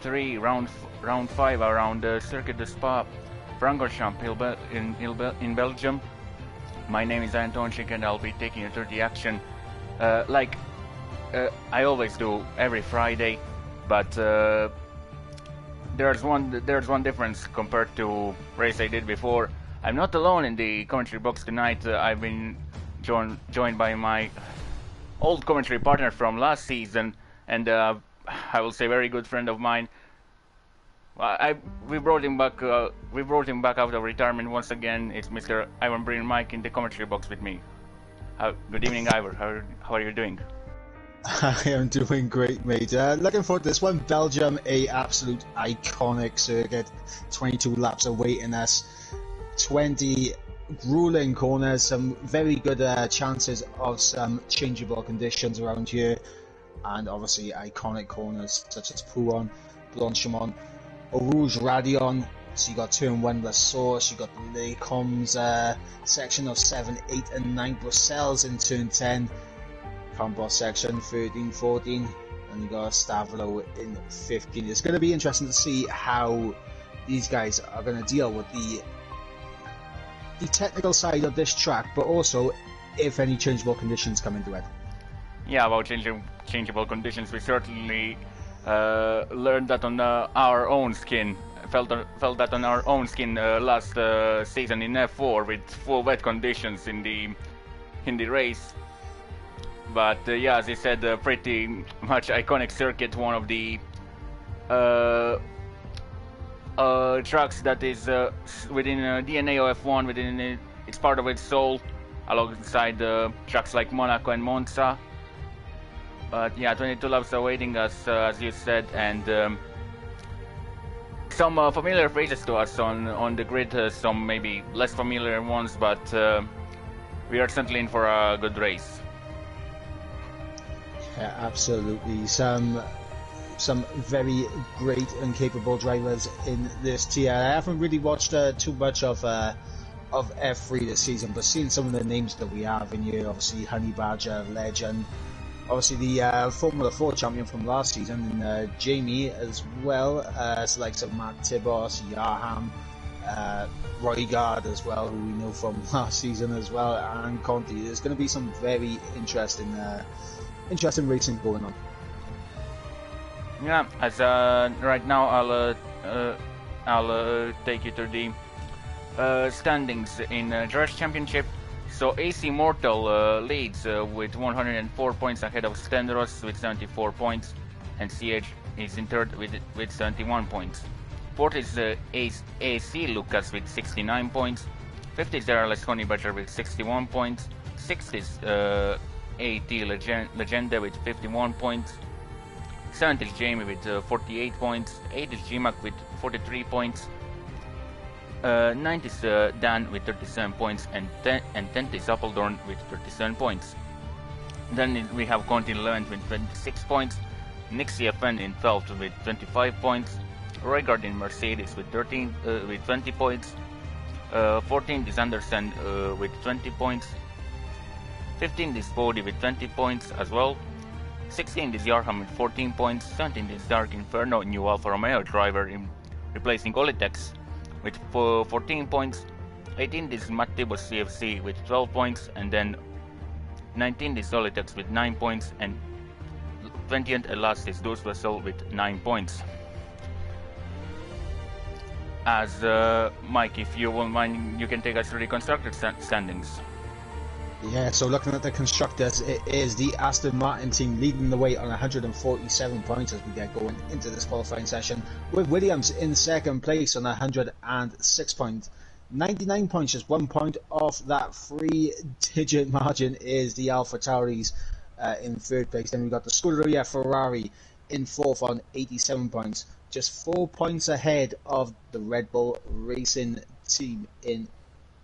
3, round 5 around Circuit de Spa, Francorchamps in Belgium. My name is Anton Schick and I'll be taking you through the action like I always do every Friday, but there's one difference compared to race I did before. I'm not alone in the commentary box tonight. I've been joined by my old commentary partner from last season, and I will say very good friend of mine. We brought him back. We brought him back out of retirement once again. It's Mr. Ivan Breen Mike in the commentary box with me. Good evening, Ivor. How are you doing? I am doing great, mate. Looking forward to this one. Belgium, a absolute iconic circuit. 22 laps awaiting us. 20 grueling corners. Some very good chances of some changeable conditions around here. And obviously iconic corners such as Pouron, Blanchimont, Eau Rouge, Radion. So you got turn 1 La Source, you got the Les Combes section of 7, 8 and 9 Bruxelles in turn 10. Campos section 13, 14, and you got Stavelo in 15. It's going to be interesting to see how these guys are going to deal with the technical side of this track, but also if any changeable conditions come into it. Yeah, about changeable conditions, we certainly learned that on our own skin. Felt that on our own skin last season in F4 with full wet conditions in the race. But yeah, as I said, pretty much iconic circuit, one of the tracks that is within DNA of F1, it's part of its soul, alongside tracks like Monaco and Monza. But yeah, 22 laps awaiting us, as you said, and some familiar faces to us on the grid, some maybe less familiar ones, but we are certainly in for a good race. Yeah, absolutely. Some very great and capable drivers in this tier. I haven't really watched too much of F3 this season, but seeing some of the names that we have in here, obviously Honey Badger, legend, obviously the Formula 4 champion from last season, and Jamie as well, so likes of Matt Tibos, Yaham, Roygard as well, who we know from last season as well, and Conti. There's going to be some very interesting racing going on. Yeah, as right now I'll take you to the standings in Dress Championship. So AC Mortal leads with 104 points ahead of Stenros with 74 points, and CH is in third with 71 points. Fourth is AC Lucas with 69 points. Fifth is Darales Honey Badger with 61 points. Sixth is AT Legenda with 51 points. 7th is Jamie with 48 points. 8th is GMAC with 43 points. 9th is Dan with 37 points, and 10th is Appledorn with 37 points. Then we have Conti in 11th with 26 points. Nixie FN in 12th with 25 points. Roygard in Mercedes with 20 points. 14th is Anderson with 20 points. 15th is Bodie with 20 points as well. 16th is Yarham with 14 points. 17th is Dark Inferno, new Alfa Romeo driver replacing Olitex with 14 points. 18th is Mattibos CFC with 12 points, and then 19th is Olitex with 9 points, and 20th and last is Dus Vessel with 9 points. As Mike, if you won't mind, you can take us through the constructor standings. Yeah, so looking at the constructors, it is the Aston Martin team leading the way on 147 points as we get going into this qualifying session, with Williams in second place on 106 points. 99 points, just 1 point off that 3-digit margin, is the Alpha Tauris in third place. Then we've got the Scuderia Ferrari in fourth on 87 points, just 4 points ahead of the Red Bull Racing team in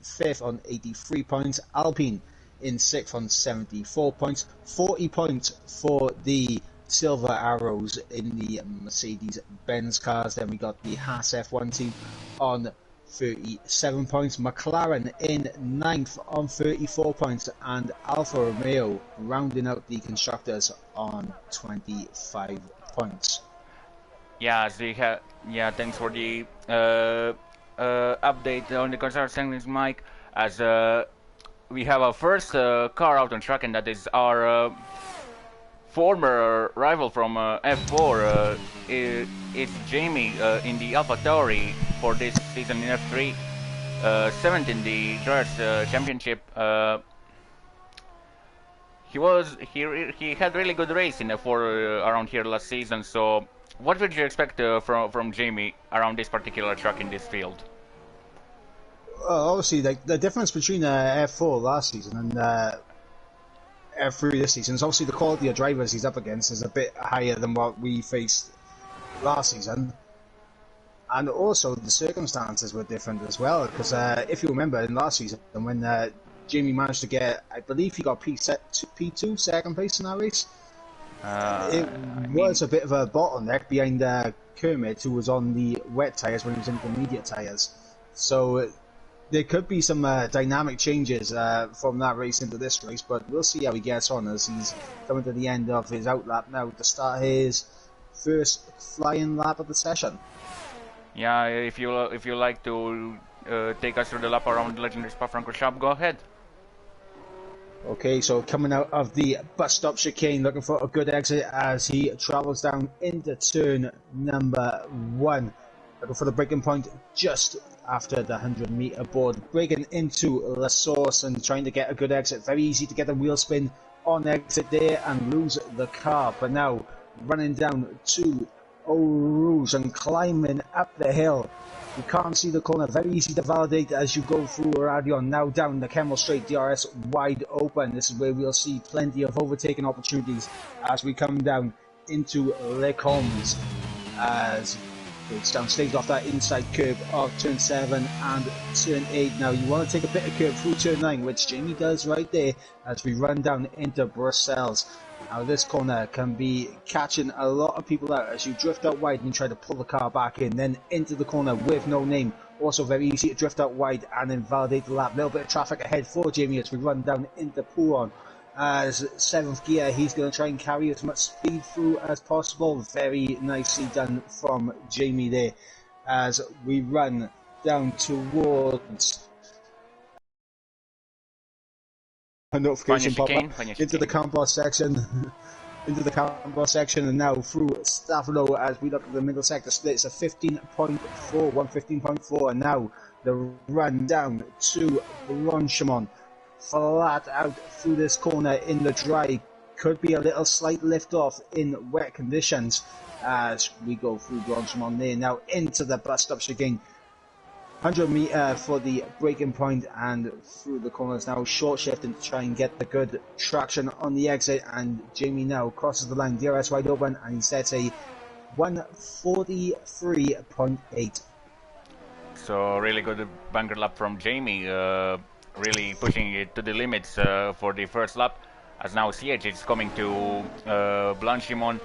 fifth on 83 points. Alpine in sixth on 74 points. 40 points for the Silver Arrows in the Mercedes-Benz cars. Then we got the Haas F1 team on 37 points. McLaren in ninth on 34 points. And Alfa Romeo rounding out the constructors on 25 points. Yeah, as we have. Yeah, thanks for the update on the constructor standings, Mike. As we have our first car out on track, and that is our former rival from F4. It's Jamie in the AlphaTauri for this season in F3. 7th in the Drivers' Championship. He had really good race in F4 around here last season. So, what would you expect from Jamie around this particular track in this field? Obviously, the difference between F4 last season and F3 this season is obviously the quality of drivers he's up against is a bit higher than what we faced last season. And also the circumstances were different as well, because if you remember in last season when Jamie managed to get, I believe he got P2, second place in that race. It was a bit of a bottleneck behind Kermit, who was on the wet tyres when he was in intermediate tyres. So there could be some dynamic changes from that race into this race, but we'll see how he gets on as he's coming to the end of his outlap now to start his first flying lap of the session. Yeah, if you like to take us through the lap around the legendary Spa-Francorchamps, go ahead. Okay, so coming out of the bus stop chicane, looking for a good exit as he travels down into turn number 1. Looking for the braking point just after the 100-meter board. Braking into La Source and trying to get a good exit. Very easy to get a wheel spin on exit there and lose the car. But now running down to Eau Rouge and climbing up the hill. You can't see the corner, very easy to validate as you go through Radion. Now down the Kemmel Straight, DRS wide open. This is where we'll see plenty of overtaking opportunities as we come down into Les Combes. As breaks down, stays off that inside curve of turn 7 and turn 8. Now you want to take a bit of curve through turn 9, which Jamie does right there as we run down into Brussels. Now this corner can be catching a lot of people out as you drift out wide and try to pull the car back in, then into the corner with no name. Also very easy to drift out wide and then validate the lap. A little bit of traffic ahead for Jamie as we run down into Pouron. As 7th gear, he's going to try and carry as much speed through as possible. Very nicely done from Jamie there as we run down towards a notification pop up into the Campos section. Into the Campos section and now through Stavro as we look at the middle sector split. It's a 15.4, 115.4, and now the run down to Blanchimont. Flat out through this corner in the dry. Could be a little slight lift off in wet conditions as we go through Blanchimont there. Now into the bus stop chicane. 100 meter for the braking point and through the corners now, short shifting to try and get the good traction on the exit, and Jamie now crosses the line, DRS wide open, and he sets a 143.8. So really good bunker lap from Jamie, really pushing it to the limits for the first lap, as now CH is coming to Blanchimont.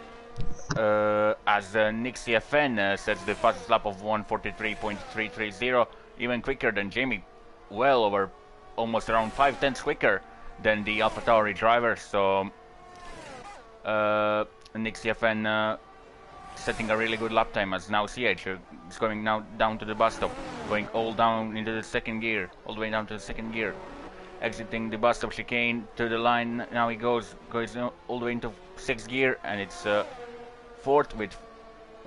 As Nick CFN sets the fastest lap of 143.330, even quicker than Jamie, well over almost around 5/10 quicker than the AlphaTauri driver. So Nick CFN setting a really good lap time as now CH is going now down to the bus stop, going all down into the second gear, all the way down to the second gear, exiting the bus stop chicane to the line. Now he goes all the way into 6th gear, and it's 4th with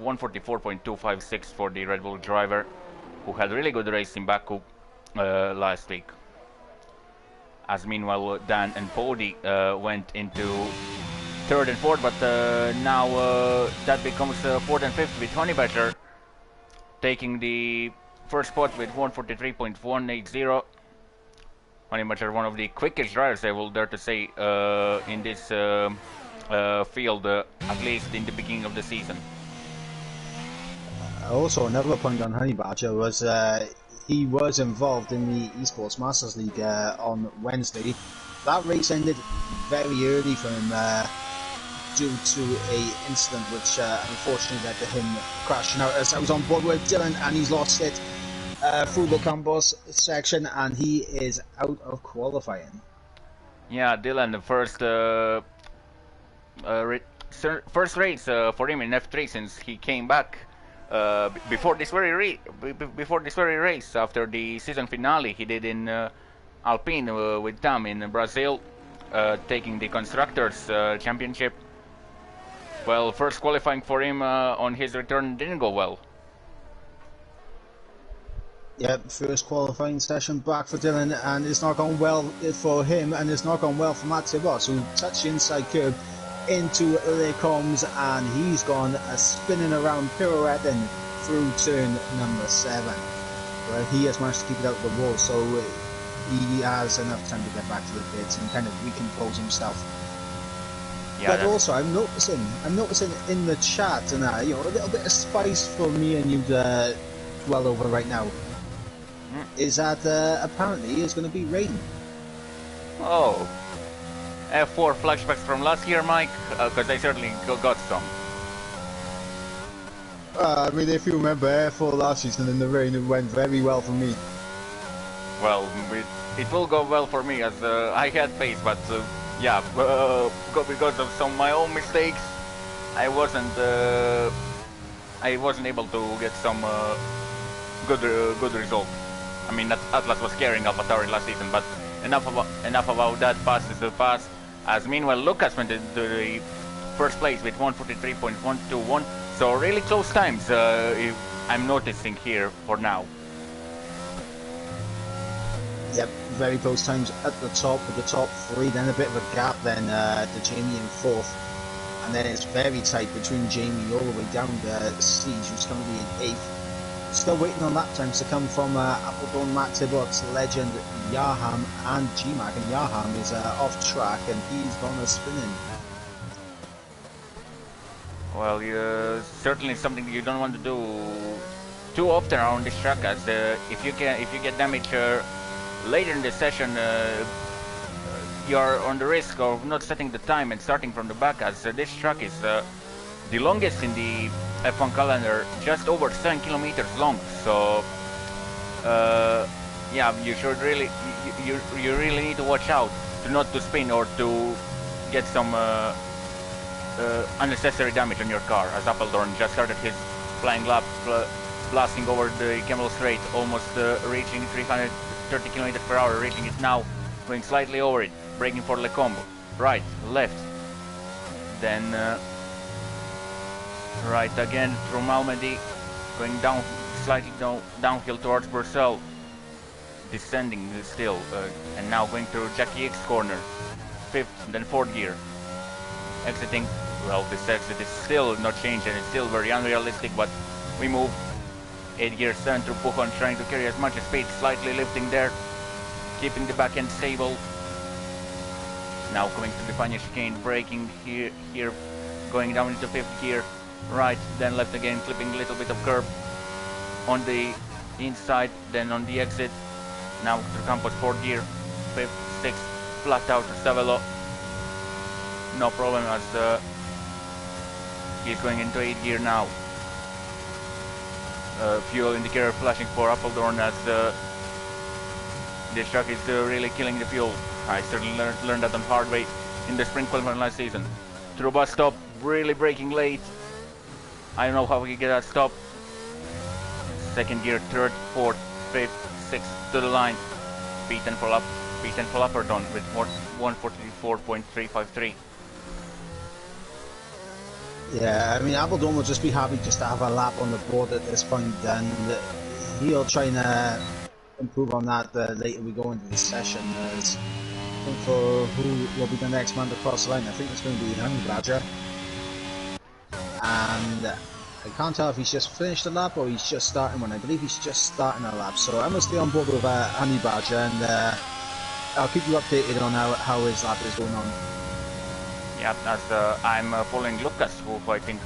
144.256 for the Red Bull driver, who had a really good race in Baku last week. As meanwhile Dan and Pody went into 3rd and 4th, but now that becomes 4th and 5th with Honeybatcher taking the first spot with 143.180. Honeybatcher, one of the quickest drivers, I will dare to say, in this field, at least in the beginning of the season. Also, another point on Honeybatcher was he was involved in the Esports Masters League on Wednesday. That race ended very early for him due to a incident which unfortunately led to him crashing out. As I was on board with Dylan, and he's lost it through the Campos section, and he is out of qualifying. Yeah, Dylan, the first first race for him in F3 since he came back before this very race after the season finale he did in Alpine with Tam in Brazil, taking the constructors championship. Well, first qualifying for him on his return didn't go well. Yep, first qualifying session back for Dylan, and it's not gone well for him, and it's not gone well for Matt Tibos, who touched the inside curb into Les Combes, and he's gone spinning around, pirouetting through turn number 7. Well, he has managed to keep it out of the wall, so he has enough time to get back to the pits and kind of recompose himself. Yeah, but also, I'm noticing in the chat and a little bit of spice for me and you to dwell over right now. Is that apparently it's going to be rain. Oh, F4 flashbacks from last year, Mike, because I certainly got some. I mean, if you remember F4 last season in the rain, it went very well for me. Well, it will go well for me as I had faith, but yeah, because of some of my own mistakes, I wasn't able to get some good result. I mean, Atlas was carrying AlphaTauri last season, but enough about that. Past is the past. As meanwhile, Lucas went into the first place with 143.121. So really close times. I'm noticing here for now. Yep, very close times at the top with the top 3. Then a bit of a gap then to Jamie in 4th, and then it's very tight between Jamie all the way down to Siege, who's currently in 8th. Still waiting on lap times to come from Appledorn, Matt Tibbot's Legend, Yaham and GMAC, and Yaham is off track and he's gonna spinning. Well, certainly something you don't want to do too often around this track, as if you get damage later in the session, you're on the risk of not setting the time and starting from the back, as this track is the longest in the F1 calendar, just over 7 kilometers long. So yeah, you should really you really need to watch out to not to spin or to get some unnecessary damage on your car, as Appledorn just started his flying lap, blasting over the Camel Straight, almost reaching 330 kilometers per hour, reaching it now, going slightly over it, braking for Le Combo, right, left, then right again through Malmedy, going down slightly downhill towards Brussels, descending still, and now going through Jackie X corner, 5th, then 4th gear, exiting. Well, this exit is still not changing, it's still very unrealistic, but we move 8 gear 7 through Pujon, trying to carry as much as speed, slightly lifting there, keeping the back end stable. Now coming to the final chicane, braking here, going down into 5th gear, right, then left again, clipping a little bit of curb on the inside, then on the exit, now through Campos 4th gear, 5th, 6th, flat out to Savelo, no problem as he's going into 8th gear now. Fuel indicator flashing for Appledorn, as this truck is really killing the fuel. I certainly learned that on hard way in the sprint qualifying last season. Through bus stop, really braking late. I don't know how we get that stop. 2nd gear, 3rd, 4th, 5th, 6th to the line. P10 for Appledorn with 144.353. Yeah, I mean, Appledorn will just be happy just to have a lap on the board at this point, and he'll try and improve on that later we go into the session. For who will be the next man to cross the line, I think it's going to be Honey Badger. And I can't tell if he's just finished a lap or he's just starting one. I believe he's just starting a lap, so I'm going to stay on board with Honey Badger, and I'll keep you updated on how his lap is going on. Yeah, as I'm following Lucas, who I think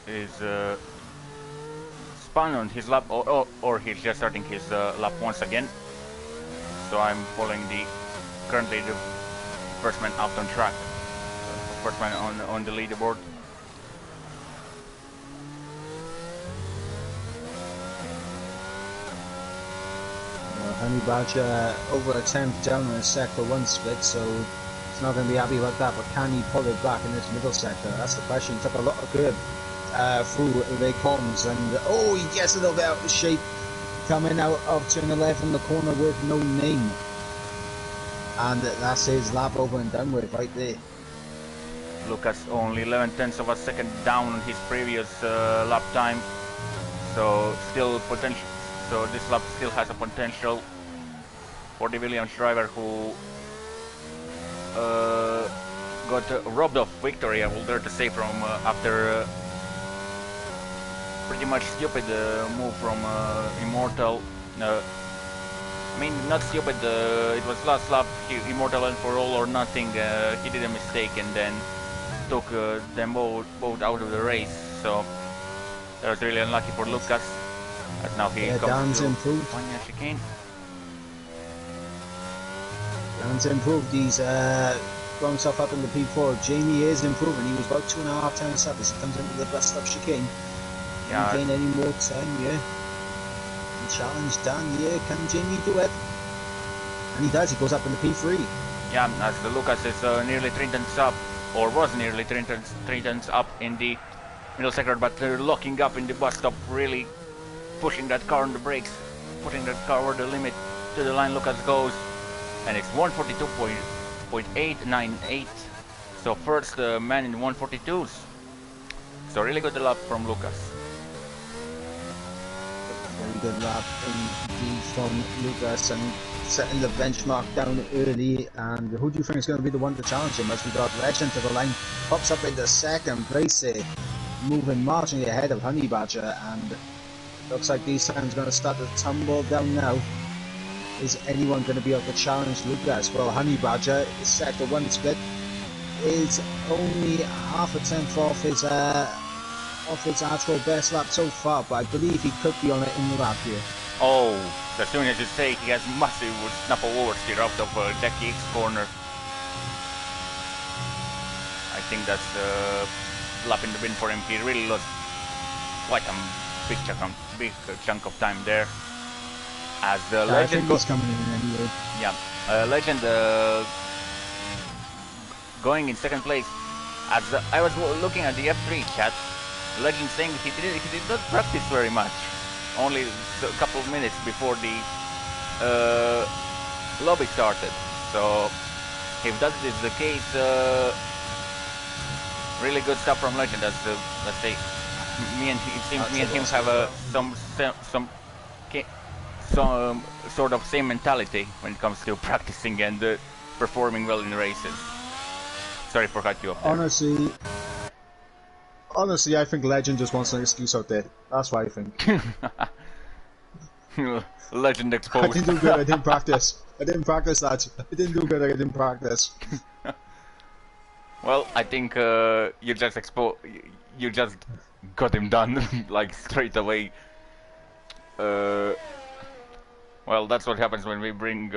is spun on his lap, or he's just starting his lap once again. So I'm following currently the first man out on track, first man on the leaderboard. Honey Badger over a 10th down on a sector 1 split, so He's not going to be happy about that, but can he pull it back in this middle sector? That's the question. He took a lot of curb through the cones, and oh, he gets a little bit out of shape coming out of turn 11, the corner with no name. And that's his lap over and done with right there. Lucas only 11/10 of a second down on his previous lap time, so still potential. So this lap still has a potential for the Williams driver who got robbed of victory, I will dare to say, from after pretty much stupid move from Immortal. I mean, not stupid, it was last lap, Immortal went for all or nothing, he did a mistake and then took them both out of the race, so that was really unlucky for Lucas, as now he comes to Panya chicane. Dan's improved, he's got himself up in the P4. Jamie is improving, he was about 2.5 times up as he comes into the bus stop chicane. Yeah. Can he gain any more time, yeah. Challenge Dan, yeah, can Jamie do it? And he does, he goes up in the P3. Yeah, as the Lucas is nearly 3/10 up, or was nearly 3/10 up in the middle sector, but locking up in the bus stop, really pushing that car on the brakes, putting that car over the limit. To the line Lucas goes, and it's 142.898. So first man in 142s. So really good lap from Lucas. Very good lap from Lucas and setting the benchmark down early. And who do you think is going to be the one to challenge him? As we got Legend to the line, pops up into second place there, moving marginally ahead of Honey Badger, and looks like these times going to start to tumble down now. Is anyone going to be able to challenge Lucas? Well, Honey Badger, sector 1 split, is only half a tenth off his actual best lap so far, but I believe he could be on it in the lap here. Oh, as soon as you say he has massive snap oversteer out of Decky X corner. I think that's lap in the bin for him. He really lost quite a big chunk of time there. As the Legend goes coming in anyway. Yeah, Legend going in second place. As I was looking at the F3 chat, Legend saying he did not practice very much, only a couple of minutes before the lobby started. So if that is the case, really good stuff from Legend. As let's say, it seems me and him have some sort of same mentality when it comes to practicing and performing well in races. Sorry for cutting you off there. Honestly, I think Legend just wants an excuse out there. That's what I think. Legend exposed. I didn't do good, I didn't practice. I didn't practice that. I didn't do good, I didn't practice. Well, I think you just got him done, like, straight away. Well, that's what happens when we bring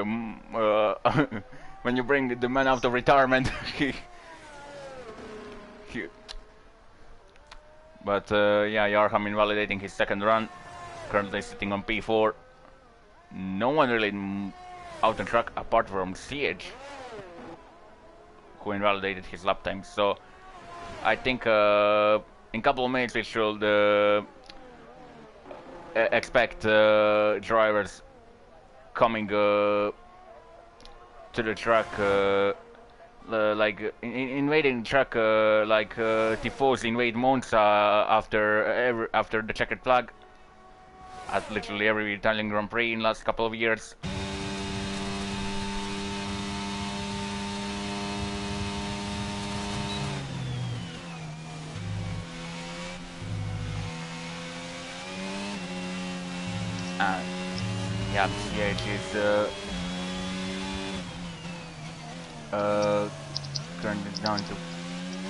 when you bring the man out of retirement. But yeah, Yarham invalidating his second run, currently sitting on P4. No one really out on track apart from Siege, who invalidated his lap time. So I think in a couple of minutes we should expect drivers coming to the track, like invading the track, like Tifosi invade Monza after the checkered flag at literally every Italian Grand Prix in the last couple of years. Yeah, CH is currently down to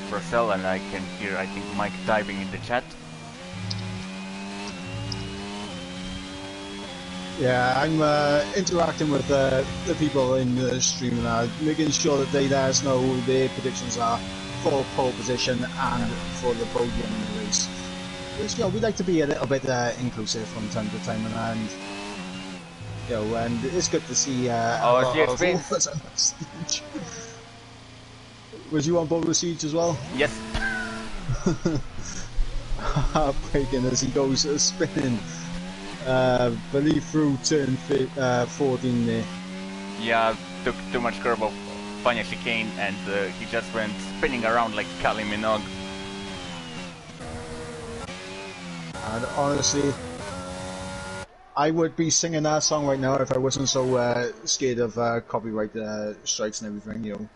Purcell, and I can hear, I think, Mike typing in the chat. Yeah, I'm interacting with the people in the stream now, making sure that they let us know who their predictions are for pole position and for the podium in the race. Which, you know, we like to be a little bit inclusive from time to time, and you know, and it's good to see. Oh, she explains. Was you on board with Siege as well? Yes. Heartbreaking as he goes spinning. Believe through turn 14 there. Yeah, took too much curve of Panya chicane and he just went spinning around like Kali Minogue. And honestly, I would be singing that song right now if I wasn't so scared of copyright strikes and everything, you know.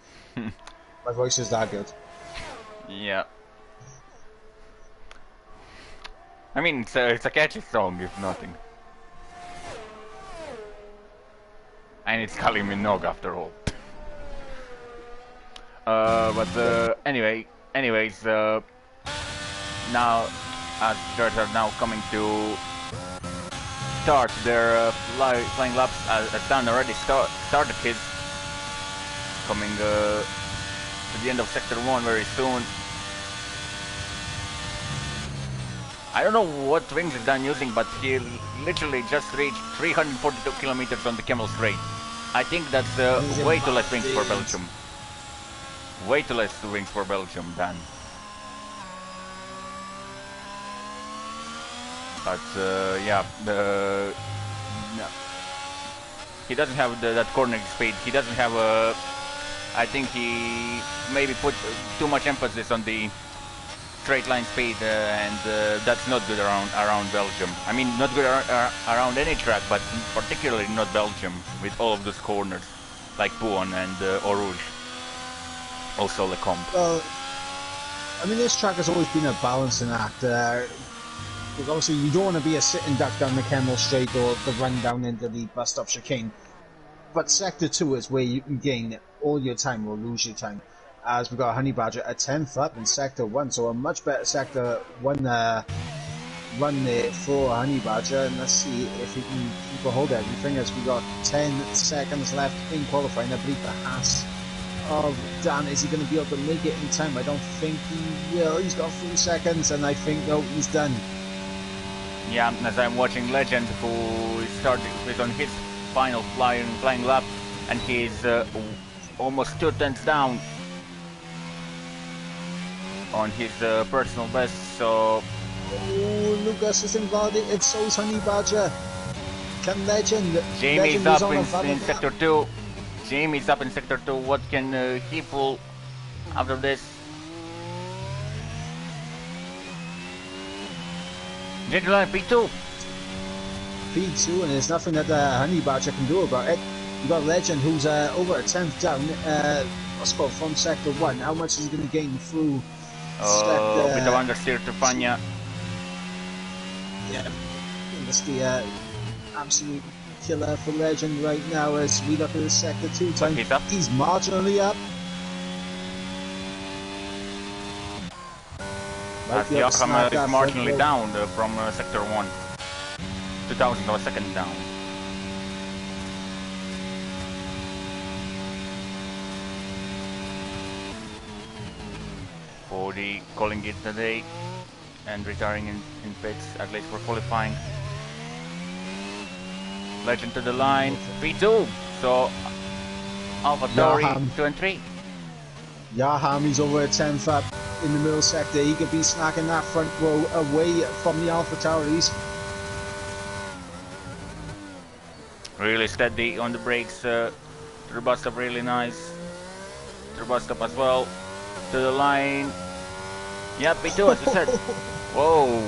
My voice is that good. Yeah. I mean, it's a catchy song, if nothing. And it's Kali Minogue after all. Anyways, now, as judges are now coming to start their flying laps, as Dan already started his, coming to the end of Sector 1 very soon. I don't know what wings is Dan using, but he literally just reached 342 kilometers on the Camel Straight. I think that's way too less wings for Belgium. Way too less wings for Belgium, Dan. But yeah, no. He doesn't have that cornering speed. He doesn't have a. I think he maybe put too much emphasis on the straight line speed, and that's not good around Belgium. I mean, not good around any track, but particularly not Belgium with all of those corners, like Pouhon and Eau Rouge. Also Lecombe. Well, I mean, this track has always been a balancing act. Because obviously you don't want to be a sitting duck down the Camel Straight or the run down into the bus stop chicane. But Sector 2 is where you can gain all your time or lose your time. As we got Honey Badger at 10th up in Sector 1, so a much better Sector 1 run there for Honey Badger. And let's see if he can keep a hold of everything as we got 10 seconds left in qualifying. I believe the Haas of Dan, is he going to be able to make it in time? I don't think he will. He's got 3 seconds and I think, no, he's done. Yeah, as I'm watching Legend, who is on his final flying lap, and he's almost 2 tenths down on his personal best. So, oh, Lucas is invalidated. So is Honey Badger. Can Legend? Jamie's up in Sector 2. Jamie's up in Sector 2. What can he pull after this? Gentleman, P2. P2, and there's nothing that Honey Badger can do about it. You got Legend, who's over a 10th down. What's called from Sector 1. How much is he going to gain through? A bit of understeer to Panya. Yeah, that's the absolute killer for Legend right now as we look at the Sector 2 time. He's marginally up. Joachim is marginally down from Sector 1. 2000 of a second down. Cody calling it today and retiring in pits, at least for qualifying. Legend to the line, P2. So AlphaTauri 2 and 3. Yaham, he's over a 10th up in the middle sector. He could be snacking that front row away from the AlphaTauris. Really steady on the brakes. To the bus stop, really nice. To the bus stop as well. To the line. Yeah, P2 as you said. Whoa.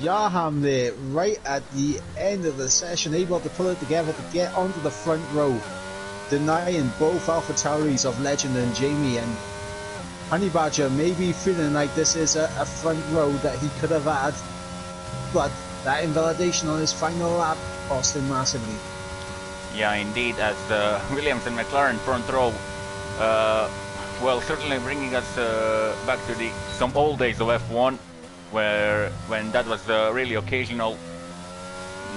Yaham there, right at the end of the session, able to pull it together to get onto the front row, denying both AlphaTauris of Legend and Jamie. And Honey Badger may be feeling like this is a front row that he could have had, but that invalidation on his final lap cost him massively. Yeah, indeed, as Williams and McLaren front row, well, certainly bringing us back to some old days of F1, when that was really occasional,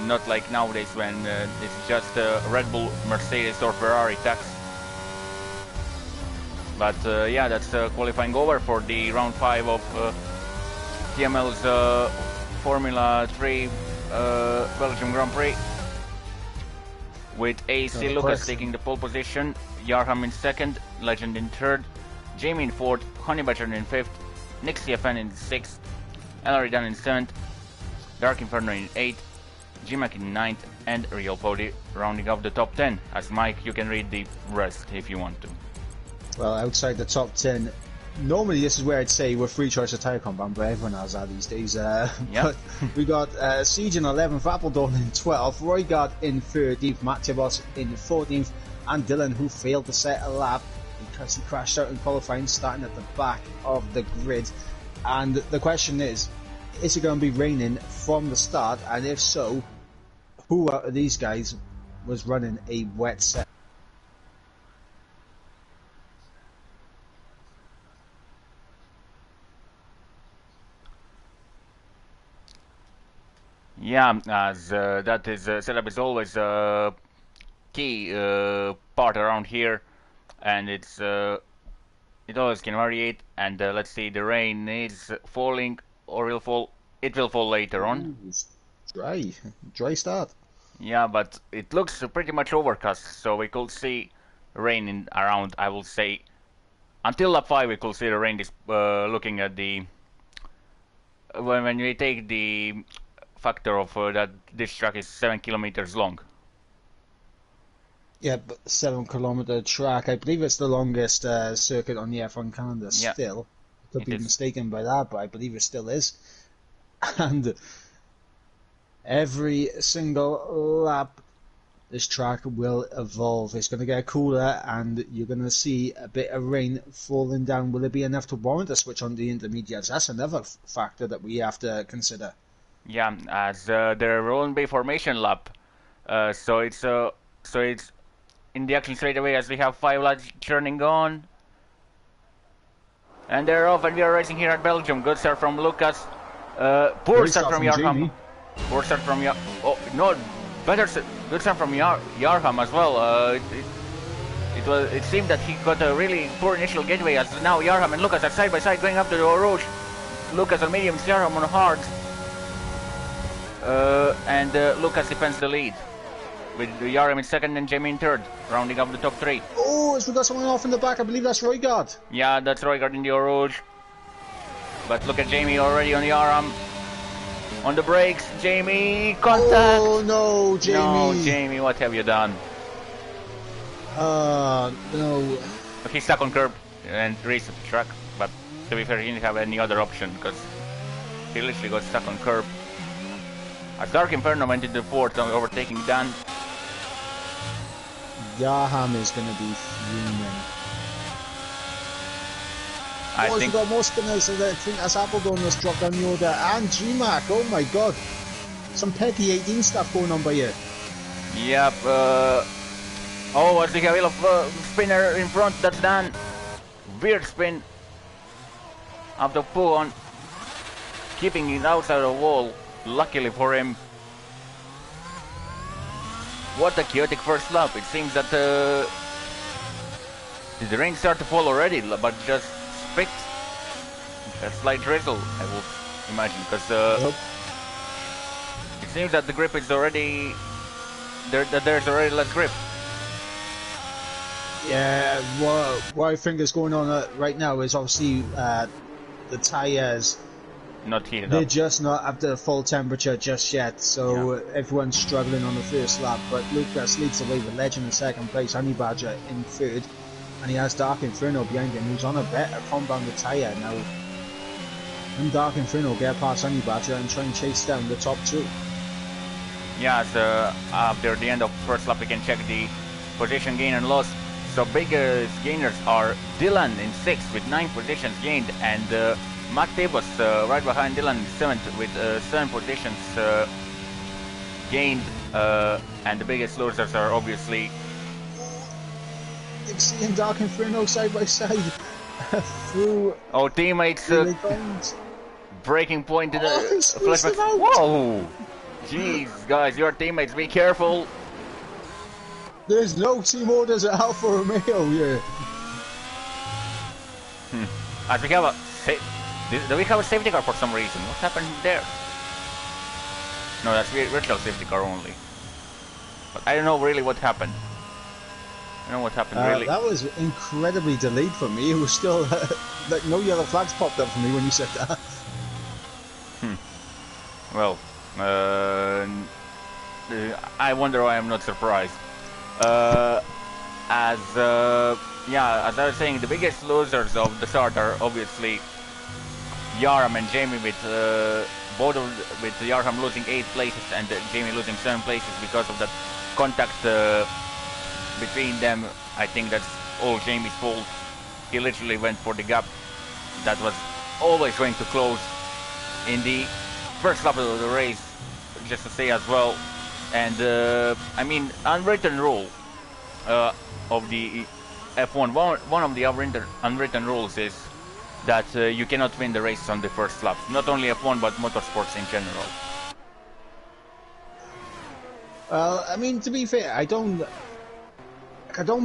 not like nowadays when it's just Red Bull, Mercedes or Ferrari tax. But yeah, that's qualifying over for the round 5 of TML's Formula 3 Belgium Grand Prix. with AC Lucas taking the pole position, Yarham in second, Legend in third, Jamie in fourth, Honeybutter in fifth, Nick CFN in sixth, Ellery Dunn in seventh, Dark Inferno in eighth, G-Mac in ninth, and Real Pody rounding off the top 10. As Mike, you can read the rest if you want to. Well, outside the top 10, normally this is where I'd say we're free choice of tyre compound, but everyone has that these days. But we got Siege in 11th, Appledorn in 12th, Roygard in 13th, Matt Tibos in 14th, and Dylan, who failed to set a lap because he crashed out in qualifying, starting at the back of the grid. And the question is it going to be raining from the start? And if so, who out of these guys was running a wet set? Yeah, as that is setup is always a key part around here, and it's it always can variate. And let's see, the rain is falling or will fall. It will fall later on. Dry start. Yeah, but it looks pretty much overcast, so we could see rain in around, I will say, until lap 5 we could see the rain looking at the when we take the factor of that this track is 7 kilometers long. Yeah, but 7-kilometer track. I believe it's the longest circuit on the F1 calendar still. Could be mistaken by that, but I believe it still is. And every single lap, this track will evolve. It's going to get cooler, and you're going to see a bit of rain falling down. Will it be enough to warrant a switch on the intermediates? That's another factor that we have to consider. Yeah, as there won't be formation lap, so it's in the action straight away as we have 5 laps turning on, and they're off, and we are racing here at Belgium. Good start from Lucas. Poor start from Yarham. Poor start from good start from Yarham as well. It seemed that he got a really poor initial gateway, as now Yarham and Lucas are side by side going up to the Rouge. Lucas on mediums, Yarham on hard. And Lucas defends the lead with Yarham in second and Jamie in third, rounding up the top 3. Oh, we got someone off in the back. I believe that's Roygard. Yeah, that's Roygard in the Rouge. But look at Jamie already on Yarham. On the brakes, Jamie, contact! Oh no, Jamie! No, Jamie, what have you done? No. He's stuck on curb and reset the track, but to be fair, he didn't have any other option because he literally got stuck on curb. As Dark Inferno went into fourth, overtaking Dan. Yarham is going to be fuming. I think we got more spinners. I think that's Appledorn that's dropped down the order, and G-Mac. Oh my god, some petty 18 stuff going on by here. Yep. Oh, what's the wheel of spinner in front? That's Dan. Weird spin. After pull on, keeping it outside the wall. Luckily for him. What a chaotic first lap. It seems that did the rain start to fall already, but just picked a slight drizzle, I would imagine, because it seems that the grip is already there's already less grip. Yeah, what I think is going on right now is obviously the tyres. Not heated They're up. just not at the full temperature just yet, so everyone's struggling on the first lap. But Lucas leads the way with Legend in second place, Honey Badger in third, and he has Dark Inferno behind him, who's on a better compounded tyre now. And Dark Inferno get past Honey Badger and try and chase down the top 2. Yeah, so after the end of first lap, we can check the position gain and loss. So biggest gainers are Dylan in 6th with 9 positions gained, and Matt Tabos right behind Dylan in 7th with 7 positions gained, and the biggest losers are obviously Dixie and Dark Inferno side by side through. Oh, teammates breaking point to the flashback. Whoa! Jeez, guys, your teammates, be careful. There's no team orders at Alfa Romeo here. As we have a do we have a safety car for some reason? What happened there? No, that's virtual safety car only. But I don't know really what happened. I don't know what happened really. That was incredibly delayed for me. It was still like no yellow flags popped up for me when you said that. Well, I wonder why I'm not surprised. Yeah, as I was saying, the biggest losers of the start are obviously Yaram and Jamie, with with Yaram losing 8 places and Jamie losing 7 places because of that contact between them. I think that's all Jamie's fault. He literally went for the gap that was always going to close in the first lap of the race, just to say as well. And I mean, unwritten rule of the F1, one of the unwritten rules is that you cannot win the race on the first lap. Not only F1 but motorsports in general. Well, I mean, to be fair, I don't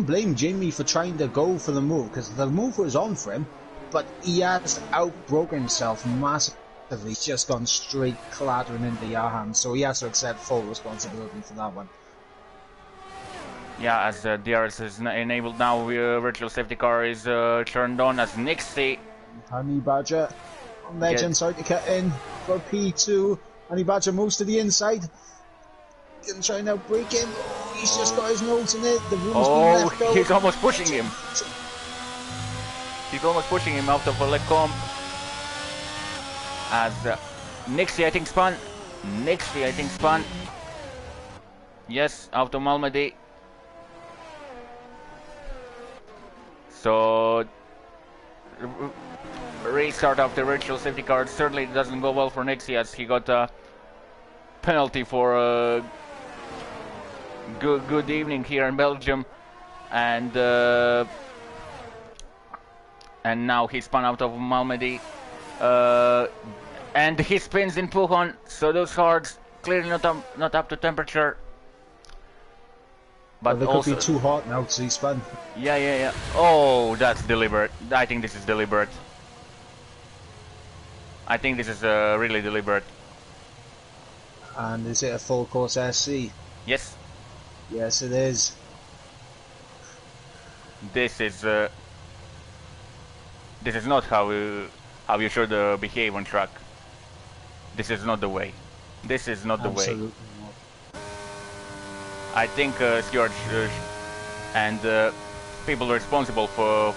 blame Jamie for trying to go for the move, because the move was on for him, but he has outbroken himself massively. He's just gone straight clattering into Yahan, so he has to accept full responsibility for that one. Yeah, as DRS is enabled now, virtual safety car is turned on as Nixie. Honey Badger on the edge inside to cut in for P2. Honey Badger moves to the inside. Gonna try and outbreak him. Oh, he's just got his nose in it. The room's been left out. He's almost pushing him. He's almost pushing him out of a leg comp. As Nixie, I think, spun. Yes, out of Malmedy. So, restart after virtual safety car certainly doesn't go well for Nixie, as he got a penalty for good evening here in Belgium, and now he spun out of Malmedy. And he spins in Pujon, so those cards clearly not up to temperature. But they also could be too hot now, so he spun. Yeah. Oh, that's deliberate. I think this is deliberate. I think this is really deliberate. And is it a full course SC? Yes. Yes, it is. This is not how you should behave on track. This is not the way. This is not the way. Absolutely not. I think Stewart and people responsible for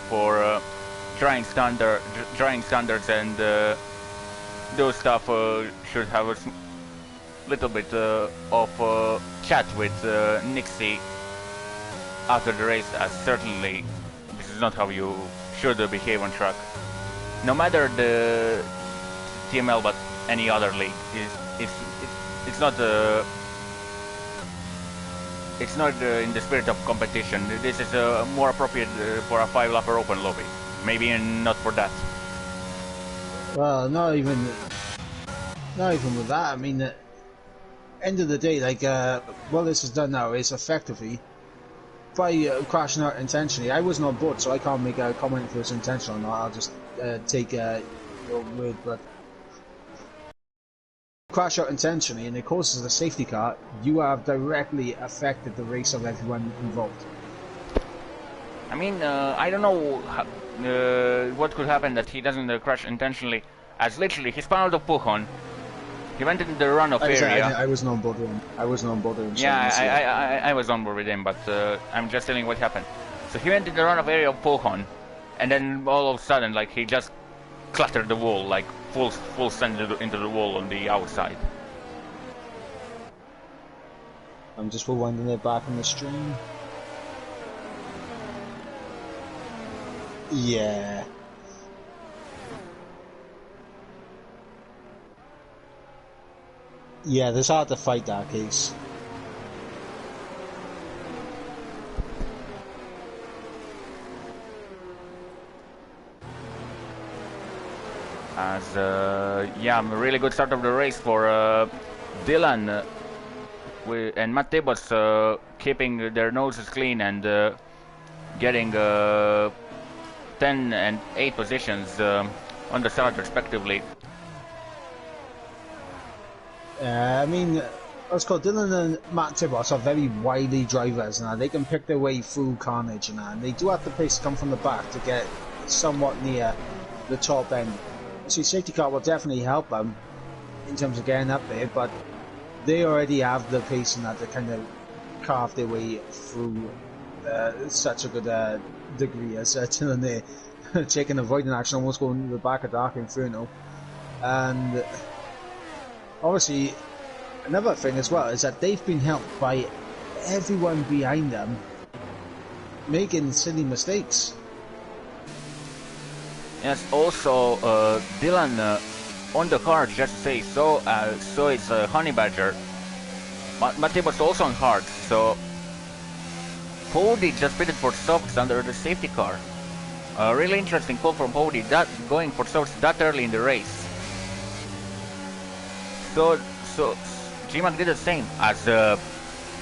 drying standards and those stuff should have a little bit of chat with Nixie after the race, as certainly this is not how you should behave on track. No matter the TML, but any other league, it's not in the spirit of competition. This is more appropriate for a 5-lapper open lobby. Maybe not for that. Well, not even with that. I mean, end of the day, like what this has done now is effectively by crashing out intentionally. I wasn't on board, so I can't make a comment if it was intentional or not. I'll just take your word, but crash out intentionally and it causes a safety car, you have directly affected the race of everyone involved. I mean, I don't know what could happen that he doesn't crash intentionally, as literally he spun out of Pujon. He went into the runoff area. I wasn't on board with him. I wasn't on board with him. So yeah, I was on board with him, but I'm just telling what happened. So he went in the runoff area of Pujon, and then all of a sudden, like, he just clattered the wall, like full send into the wall on the outside. I'm just rewinding it back on the stream. Yeah. Yeah, it's hard to fight that case. As yeah, a really good start of the race for Dylan and Matt Tibbos keeping their noses clean and getting 10 and 8 positions on the start respectively. I mean, It's called Dylan and Matt Tibos are very wily drivers and they can pick their way through carnage and they do have the pace to come from the back to get somewhat near the top end. So safety car will definitely help them in terms of getting up there, but they already have the pace and that to kind of carve their way through such a good degree as Dylan there, taking avoiding action, almost going to the back of Dark Inferno. And obviously, another thing as well is that they've been helped by everyone behind them making silly mistakes. Yes, also Dylan on the hard, just to say so. So is Honey Badger. Matej was also on hard, so Pody just pitted for softs under the safety car. Really interesting call from Pody, that going for softs that early in the race. So G-Mac did the same as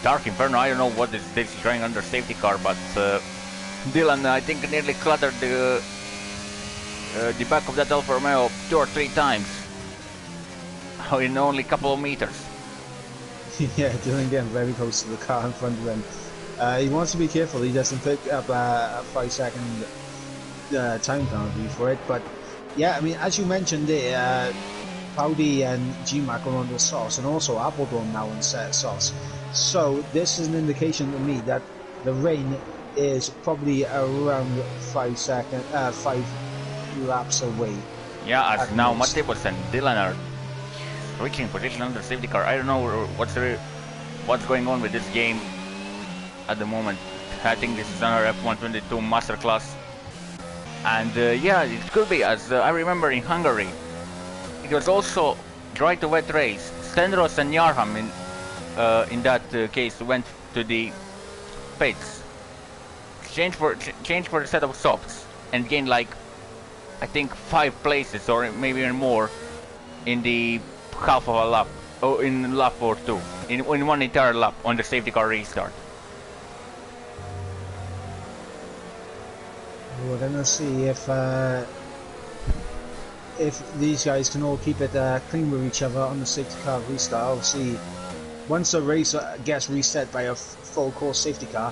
Dark Inferno. I don't know what this is trying under safety car, but Dylan, I think, nearly cluttered the back of that Alfa Romeo 2 or 3 times in only a couple of meters. Yeah, Dylan getting very close to the car in front of him. He wants to be careful he doesn't pick up a 5-second time penalty for it, but yeah, I mean, as you mentioned there, Powdy and GMAC are on the sauce, and also Appledome now on set sauce. So this is an indication to me that the rain is probably around 5 laps away. Yeah, as now Matej and Dylan are reaching position under safety car. I don't know what's going on with this game at the moment. I think this is another F122 masterclass, and yeah, it could be, as I remember in Hungary. It was also dry to wet race. Stenros and Yarham in that case went to the pits, change for a set of softs, and gained like, I think, 5 places or maybe even more in the half of a lap, or in lap or 2, in one entire lap on the safety car restart. We're gonna see if these guys can all keep it clean with each other on the safety car restart. Obviously, once the race gets reset by a full course safety car,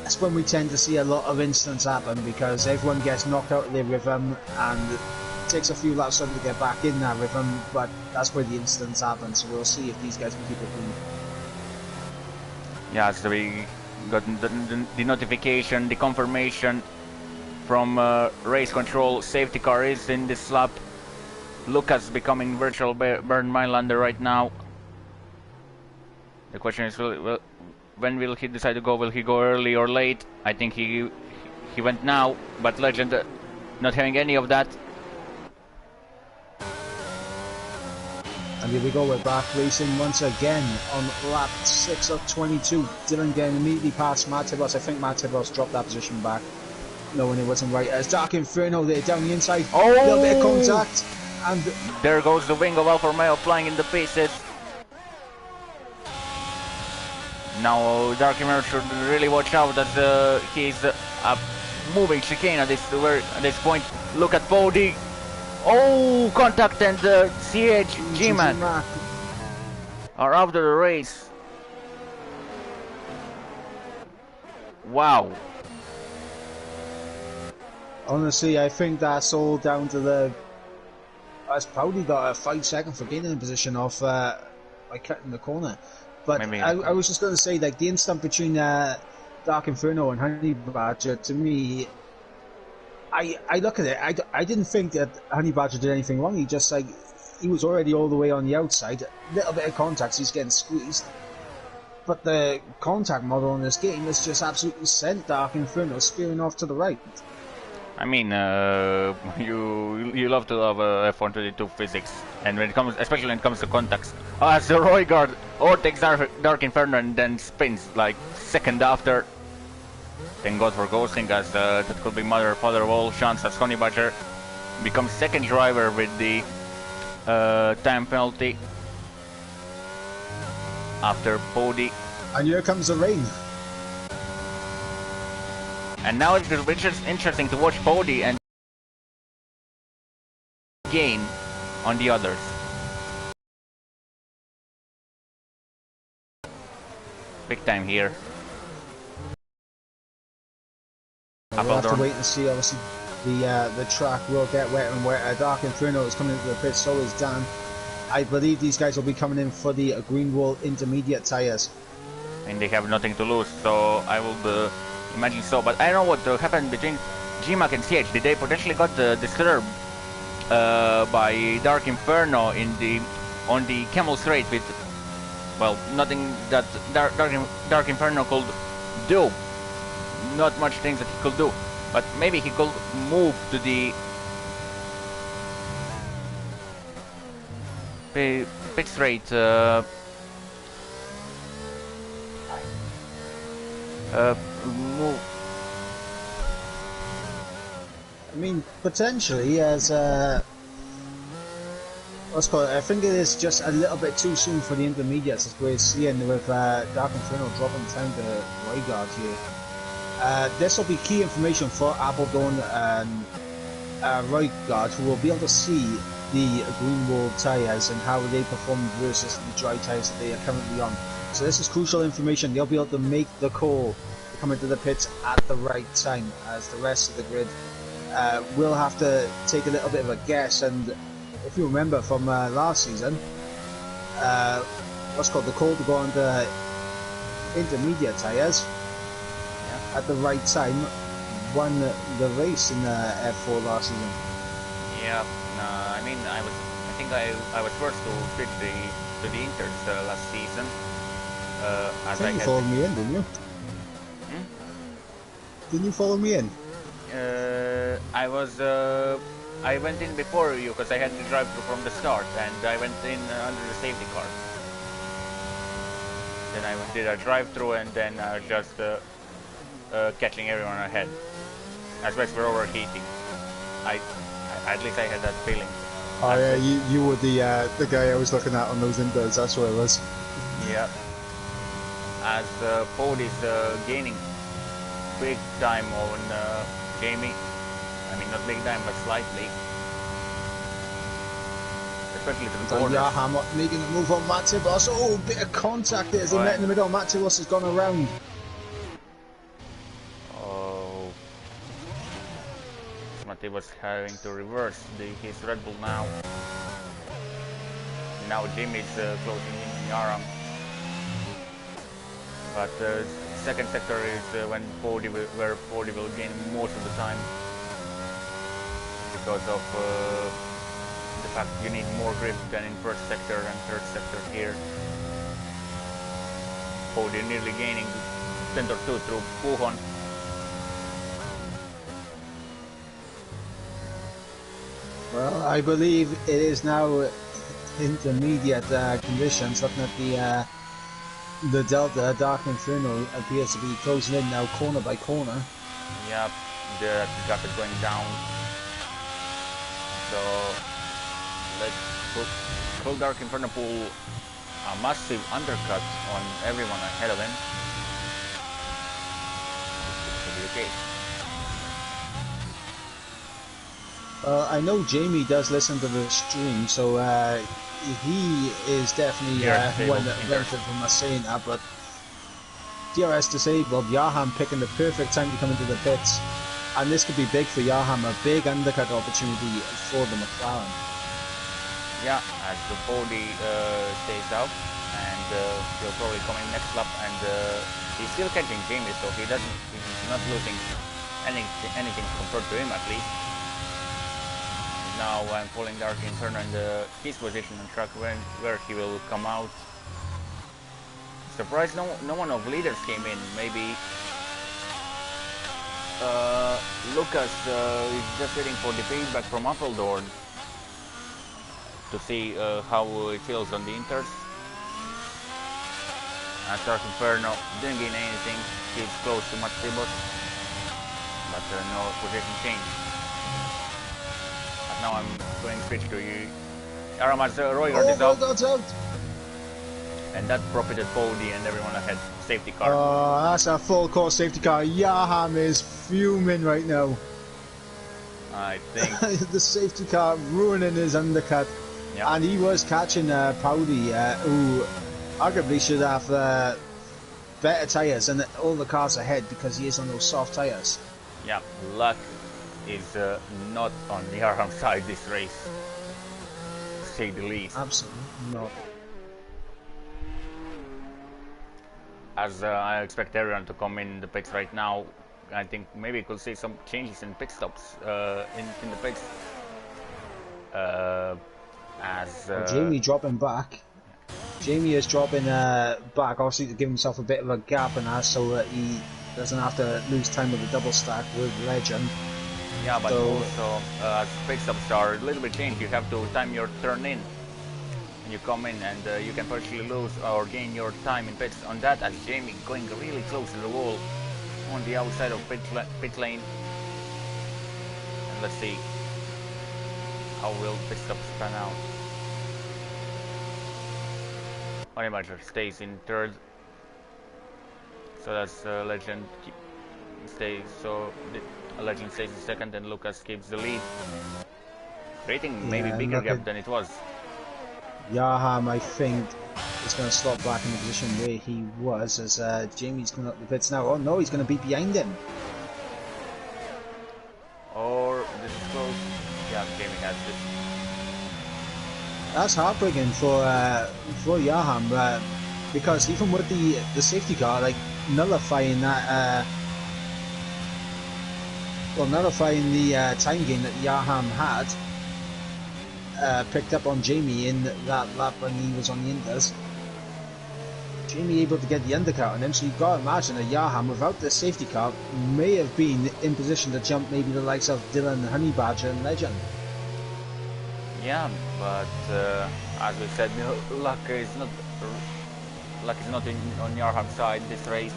that's when we tend to see a lot of incidents happen, because everyone gets knocked out of their rhythm and it takes a few laps for them to get back in that rhythm, but that's where the incidents happen, so we'll see if these guys can keep it clean. Yeah, so we got the notification, the confirmation from race control. Safety car is in this lap. Lucas becoming virtual Bernd Mailander right now. The question is, when will he decide to go? Will he go early or late? I think he went now, but Legend not having any of that. And here we go, we're back racing once again on lap 6 of 22. Dylan getting immediately past Matt Tibos. I think Matt Tibos dropped that position back, knowing it wasn't right. As Dark Inferno there down the inside. Oh! A little bit of contact. And there goes the wing of Alfa Romeo flying in the pieces. Now Dark Inferno should really watch out as he's moving chicane at this point. Look at Pody. Oh, contact, and CH G-Man are out of the race. Wow. Honestly, I think that's all down to the... As Powdy got a 5 second for gaining the position off by cutting the corner. But I was just going to say, like, the instant between Dark Inferno and Honey Badger, to me, I look at it, I didn't think that Honey Badger did anything wrong. He just, like, he was already all the way on the outside. A little bit of contact, so he's getting squeezed. But the contact model in this game is just absolutely sent Dark Inferno spearing off to the right. I mean, you love to love F122 physics, and when it comes, especially when it comes to contacts. As the Roy Guard or takes Dark Inferno and then spins like second after. Thank God for ghosting, as that could be mother father of all chance, as Honey Badger becomes second driver with the time penalty after Pody. And here comes the rain. And now it's just interesting to watch Pody and gain on the others. big time here. We'll have to wait and see. Obviously, the track will get wetter and wetter. Dark Inferno is coming into the pit, so is Dan. I believe these guys will be coming in for the green wall intermediate tyres. And they have nothing to lose, so I will imagine so. But I don't know what happened between GMAC and CH. Did they potentially got disturbed by Dark Inferno on the Camel Straight with, well, nothing that Dark Inferno could do. Not much things that he could do, but maybe he could move to the pit straight. Move. I mean, potentially, as let's call it. I think it is just a little bit too soon for the intermediates, as we're seeing with Dark Inferno dropping down to Ryguard here. This will be key information for Appledorn and Ryguard, who will be able to see the green wall tyres and how they perform versus the dry tyres that they are currently on. So this is crucial information. They'll be able to make the call to come into the pits at the right time, as the rest of the grid will have to take a little bit of a guess. And if you remember from last season, what's called the call to go on the intermediate tyres at the right time won the race in F4 last season. Yeah, I mean, I think I was first to switch to the Inters last season. I think you followed me in, didn't you? Didn't you follow me in? I went in before you because I had to drive through from the start, and I went in under the safety car. Then I did a drive-through, and then just catching everyone ahead. As well as we're overheating. At least I had that feeling. Oh yeah, you were the guy I was looking at on those inters. That's what it was. Yeah. As Pod is gaining big time on Jamie. I mean, not big time, but slightly. Especially to the corners. Yaham making a move on Matibos. Oh, bit of contact there as they met in the middle. Matibos has gone around. Oh. Matibos having to reverse his Red Bull now. Now Jamie is closing in Yaram. But second sector is where Pody will gain most of the time, because of the fact you need more grip than in first sector and third sector here. Pody nearly gaining center 2 through Puhon. Well, I believe it is now intermediate conditions. Looking at the Delta, Dark Inferno appears to be closing in now, corner by corner. Yep, the gap is going down. So let's pull Dark Inferno pull a massive undercut on everyone ahead of him. This will be the case. I know Jamie does listen to the stream, so he is definitely one that benefited from us saying that, but DRS disabled, Yaham picking the perfect time to come into the pits, and this could be big for Yaham, a big undercut opportunity for the McLaren. Yeah, as the Pody stays out, and he'll probably come in next lap, and he's still catching Jamie, so he's not losing anything compared to him at least. Now I'm following Dark Inferno in his position on track where he will come out. Surprised no one of leaders came in. Maybe Lucas is just waiting for the feedback from Appledorn to see how it feels on the Inters. And Dark Inferno didn't gain anything. He's close to Matibos, but no position change. Now I'm going to switch to you. Aramas Roygaard is out. And that profited Pody and everyone ahead. Safety car. Oh, that's a full course safety car. Yaham is fuming right now. I think. The safety car ruining his undercut. Yeah. And he was catching Pody, who arguably should have better tyres than all the cars ahead because he is on those soft tyres. Yeah, luck is not on the Yarham side this race, to say the least. Absolutely not. As I expect everyone to come in the pits right now, I think maybe we could see some changes in pit stops in the pits. Jamie dropping back. Jamie is dropping back, obviously to give himself a bit of a gap and that, so that he doesn't have to lose time with the double stack with Legend. Yeah, but also as pit stops are a little bit changed, you have to time your turn in. You come in and you can partially lose or gain your time in pits on that, as Jamie going really close to the wall on the outside of pit lane. And let's see how will pit stops pan out. Honeymatcher stays in third, so that's Legend stays. So Legend stays in second, and Lucas keeps the lead, creating maybe bigger gap than it was. Yarham, I think, is going to slot back in the position where he was as Jamie's coming up the pits now. Oh no, he's going to be behind him. Or this is close. Yeah, Jamie has this. That's heartbreaking for Yarham because even with the safety car, like nullifying that, nullifying the time gain that Yarham had. Picked up on Jamie in that lap when he was on the Indus. Jamie able to get the undercut on him, so you've got to imagine that Yarham, without the safety car, may have been in position to jump maybe the likes of Dylan, Honey Badger and Legend. Yeah, but as we said, luck is not on Yarham's side this race,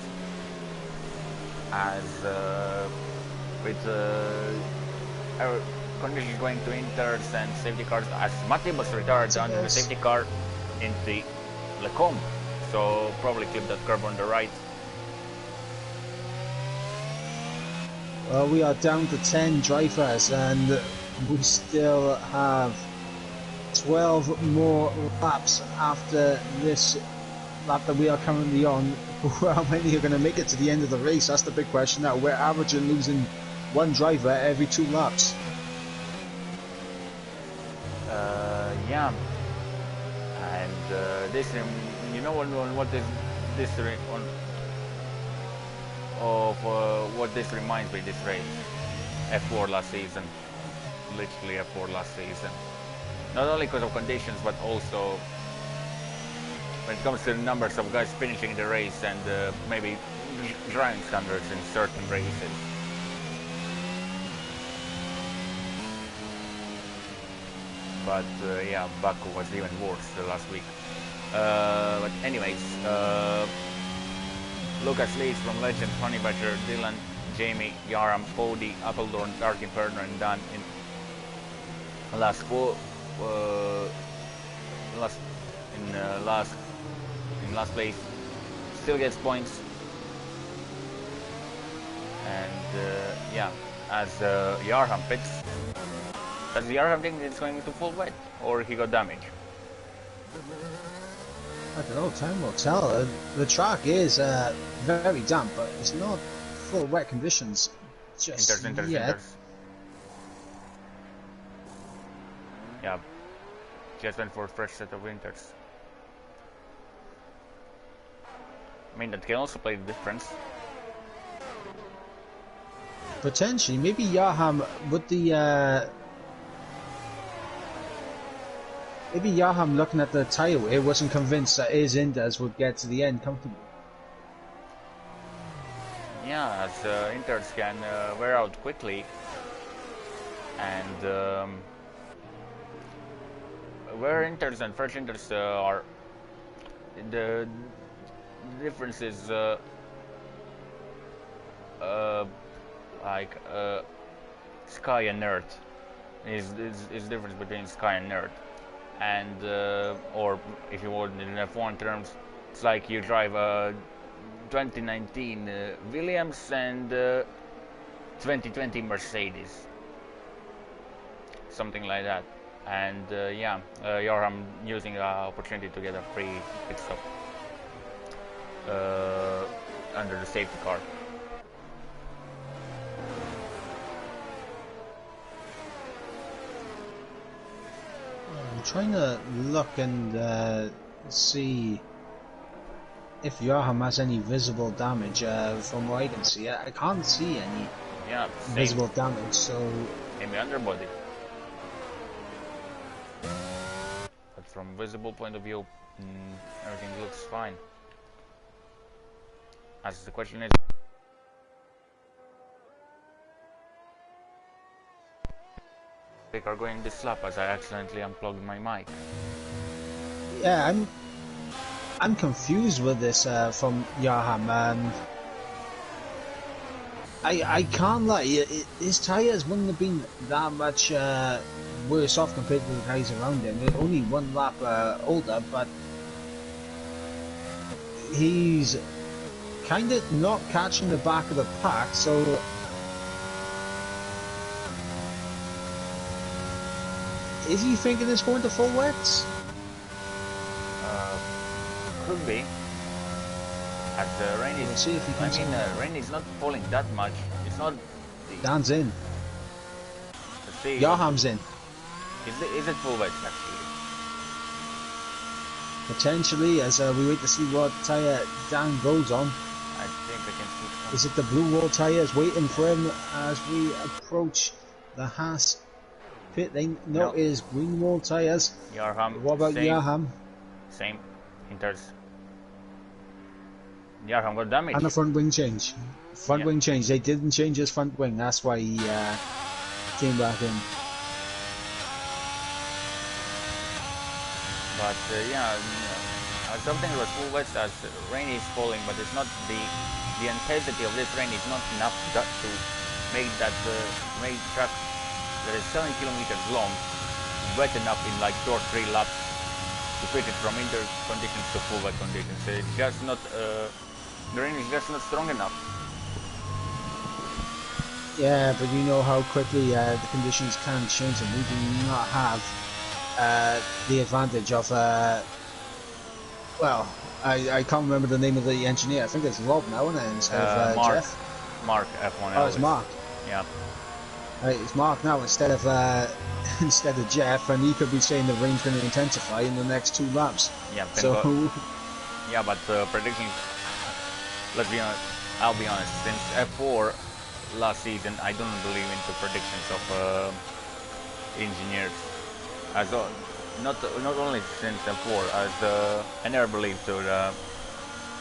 as with conditions going to inters and safety cars, as Matti was retired under the safety car into Lecombe, so probably clip that curb on the right. Well, we are down to 10 drivers and we still have 12 more laps after this lap that we are currently on. How many are going to make it to the end of the race? That's the big question now. We're averaging losing one driver every 2 laps. Yeah, and this, you know, what is this what this reminds me, this race, F4 last season, literally F4 last season. Not only because of conditions, but also when it comes to the numbers of guys finishing the race and maybe driving standards in certain races. But yeah, Baku was even worse last week. But anyways, Lucas leads from Legend, Honeybadger, Dylan, Jamie, Yarham, Cody, Appledorn, Dark Inferno, and Dan in last place. Still gets points, and yeah, as Yarham pits. Does the Yarham think it's going to full wet, or he got damage? I don't know, time will tell. The track is very damp, but it's not full wet conditions just yet. Inters. Yeah, just went for a fresh set of winters. I mean, that can also play the difference. Potentially, maybe Yarham with the maybe Yarham looking at the tyre weight wasn't convinced that his Inders would get to the end comfortably. Yeah, as Inters can wear out quickly, and where Inters and fresh Inters are, the difference is like sky and earth. Is difference between sky and earth. And or if you want in F1 terms, it's like you drive a 2019 Williams and 2020 Mercedes, something like that. And yeah, Yarham using the opportunity to get a free pit stop. under the safety car. I'm trying to look and see if Joachim has any visible damage. From what I can see, I can't see any visible damage. So maybe underbody. But from visible point of view, everything looks fine. As the question is, they are going this lap as I accidentally unplugged my mic. Yeah, I'm confused with this from Joachim. I can't lie, his tyres wouldn't have been that much worse off compared to the guys around him. They're only one lap older, but he's kind of not catching the back of the pack, so is he thinking it's going to full wets? Could be. As the rain is, we'll see if he can rain is not falling that much. It's not. Dan's in. Let's see. Joachim's in. Is it full wet actually? Potentially, as we wait to see what tyre Dan goes on. I think I can see. Is it the blue wall tyres waiting for him as we approach the Haas pit lane? No, it is green wall tyres. Joachim. What about Joachim? Same. Hinters. Joachim got damage. And a front wing change. Front wing change. They didn't change his front wing. That's why he came back in. But something was full wet as rain is falling, but it's not the intensity of this rain is not enough to make that rain track that is 7 kilometers long wet enough in like 2 or 3 laps to fit it from indoor conditions to full wet conditions. It's just not the rain is just not strong enough. Yeah, but you know how quickly the conditions can change, and we do not have the advantage of well, I can't remember the name of the engineer. I think it's Rob now, isn't it, instead of Mark. Jeff? Mark F1. Oh, it's Mark. Yeah. It's Mark now instead of Jeff, and he could be saying the rain's going to intensify in the next 2 laps. Yeah. So. Yeah, but predicting. Let's be honest. I'll be honest. Since F4 last season, I don't believe into predictions of engineers. As not only since F4, as I never believed to the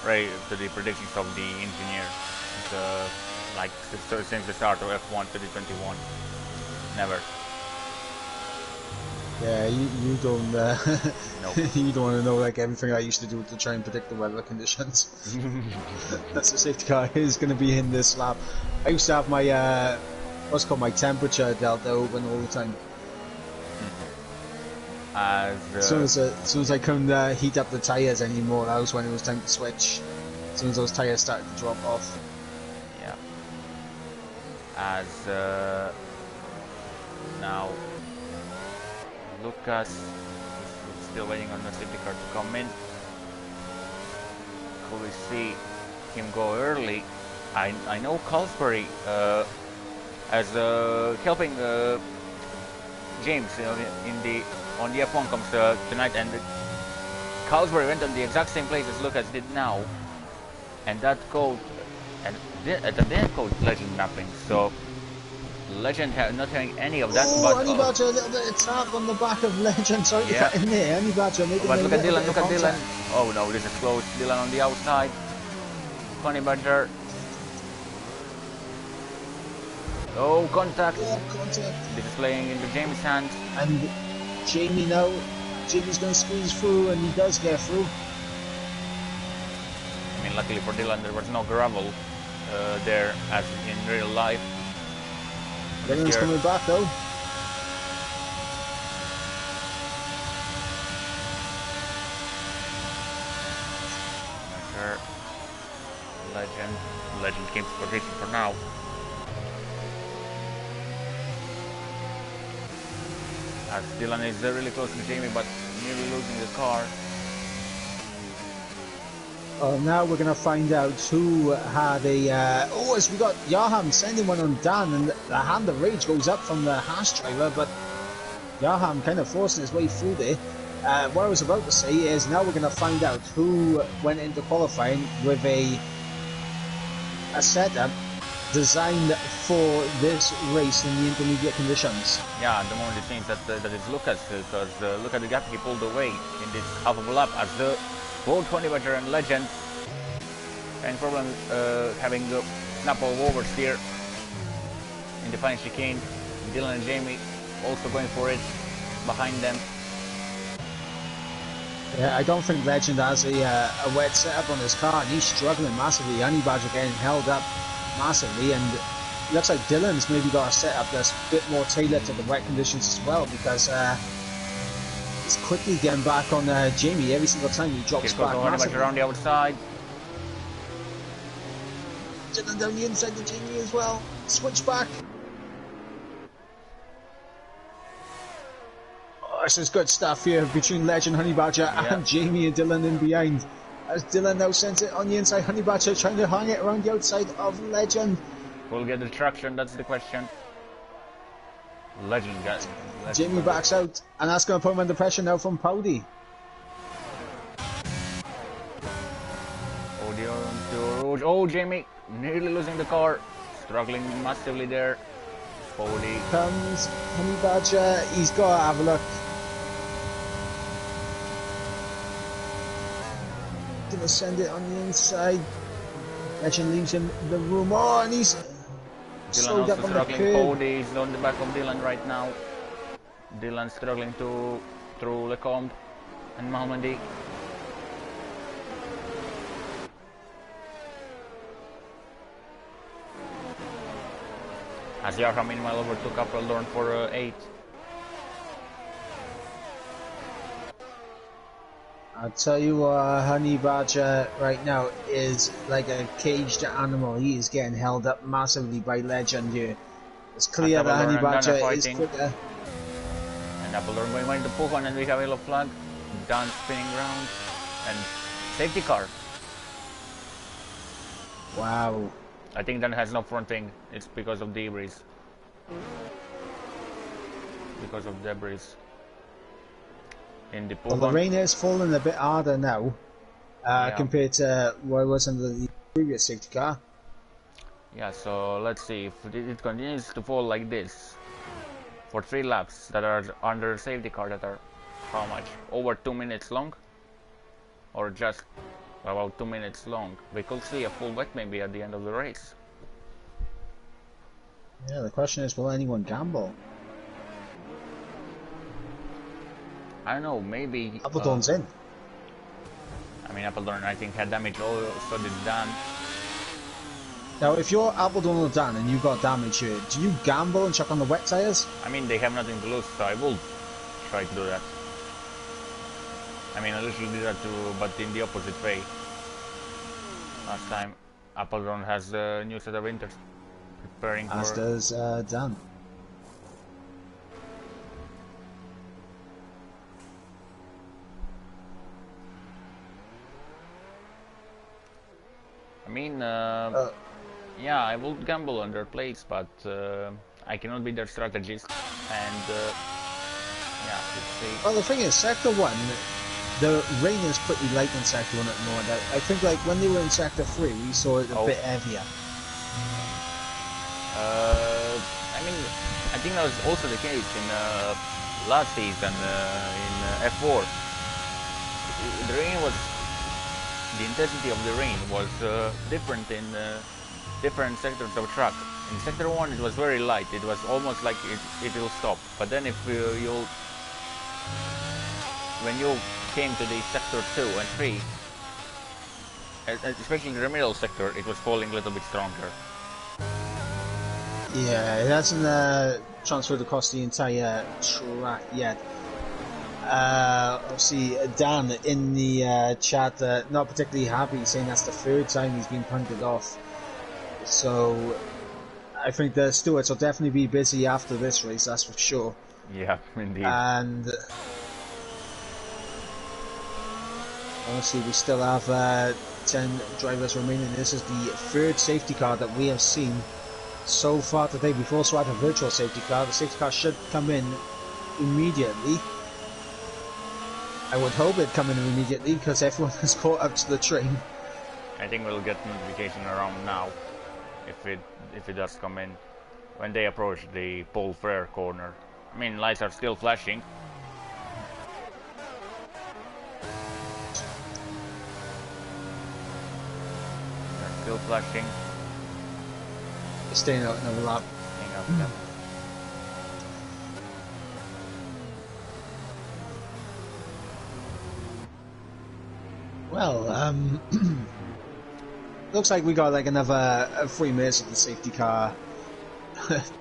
predictions of the engineers. Like since the start of F1 2021, never. Yeah, you don't. Nope. You don't want to know like everything I used to do to try and predict the weather conditions. That's the safety car is going to be in this lap. I used to have my what's called my temperature delta open all the time. As soon as I couldn't heat up the tyres anymore, that was when it was time to switch. As soon as those tyres started to drop off. Yeah. As now, Lucas is still waiting on the safety car to come in. Could we see him go early? I know Carlsberry as helping James on the F1 comes tonight, and Carlsberry went on the exact same place as Lucas did now, and that code didn't code Legend mapping, so Legend not having any of that. Oh, but Honey Badger, a little bit of tap on the back of Legend. Sorry to cut in there, Honey Badger. But look at Dylan, look at Dylan. Oh no, this is close. Dylan on the outside. Honey Badger. Oh, contact. Oh, contact. This is playing into Jamie's hands. And Jamie now. Jamie's going to squeeze through, and he does get through. I mean, luckily for Dylan, there was no gravel there as in real life. Dylan's coming back though. Legend came to position for now. As Dylan is really close to Jamie, but nearly losing the car. Now we're going to find out who had a... as we got Yaham sending one on Dan, and the hand of rage goes up from the Haas driver, but Yaham kind of forcing his way through there. What I was about to say is now we're going to find out who went into qualifying with a setup designed for this race in the intermediate conditions. Yeah, at the moment it seems that it's Lucas, because look at the gap he pulled away in this half of a lap as the both Honey Badger and Legend and problem having the snap of overs here in the final chicane. Dylan and Jamie also going for it behind them. Yeah, I don't think Legend has a wet setup on his car, and he's struggling massively. Honey Badger getting held up massively, and it looks like Dylan's maybe got a setup that's a bit more tailored to the wet conditions as well, because he's quickly getting back on Jamie every single time he drops back. Around the outside. Dylan down the inside to Jamie as well. Switch back. Oh, this is good stuff here between Legend, Honey Badger, and Jamie and Dylan in behind. As Dylan now sends it on the inside, Honey Badger trying to hang it around the outside of Legend. We'll get the traction, that's the question. Legend got... Jamie backs out, and that's going to put him under pressure now from Powdy. Oh, Jamie, nearly losing the car. Struggling massively there. Powdy. Comes Honey Badger, he's got to have a look. Gonna send it on the inside. Legend leaves him the room. Oh, and he's slowed up on the curb. Powdy is on the back of Dylan right now. Dylan struggling through Lecombe and Malmendy. As Yarha meanwhile overtook Appledorn for 8. I'll tell you what, Honey Badger right now is like a caged animal. He is getting held up massively by Legend here. It's clear that Honey Badger is quicker. And Appledorn going to pull on, and we have a yellow flag. Dan spinning round. And safety car. Wow. I think Dan has no front wing. It's because of debris. Because of debris. In the well, the rain is falling a bit harder now compared to what it was under the previous safety car. Yeah, so let's see if it continues to fall like this for 3 laps that are under safety car that are how much? Over 2 minutes long? Or just about 2 minutes long? We could see a full wet maybe at the end of the race. Yeah, the question is, will anyone gamble? I don't know, maybe... Appledorn's in. I mean, Appledorn, I think, had damage, so did Dan. Now, if you're Appledorn or Dan and you've got damage here, do you gamble and chuck on the wet tyres? I mean, they have nothing to lose, so I will try to do that. I mean, I literally did that too, but in the opposite way. Last time, Appledorn has a new set of winters preparing for... As does Dan. I mean, yeah, I will gamble on their plates, but I cannot be their strategist, and yeah, let's see. Well, the thing is, Sector 1, the rain is pretty light in Sector 1 at the moment. I think like when they were in Sector 3, we saw it a bit heavier. I mean, I think that was also the case in last season in F4. The rain was... The intensity of the rain was different in different sectors of track. In Sector 1 it was very light, it was almost like it will stop. But then if when you came to the Sector 2 and 3, especially in the middle sector, it was falling a little bit stronger. Yeah, it hasn't transferred across the entire track yet. Obviously, Dan in the chat, not particularly happy, saying that's the 3rd time he's been punted off. So, I think the stewards will definitely be busy after this race, that's for sure. Yeah, indeed. And Honestly, we still have 10 drivers remaining. This is the third safety car that we have seen so far today. We've also had a virtual safety car. The safety car should come in immediately. I would hope it'd come in immediately because everyone has caught up to the train. I think we'll get notification around now if it does come in when they approach the Paul Frere corner. I mean, lights are still flashing. They're still flashing. Staying out another lap. Staying out, Well, looks like we got like another 3 minutes of the safety car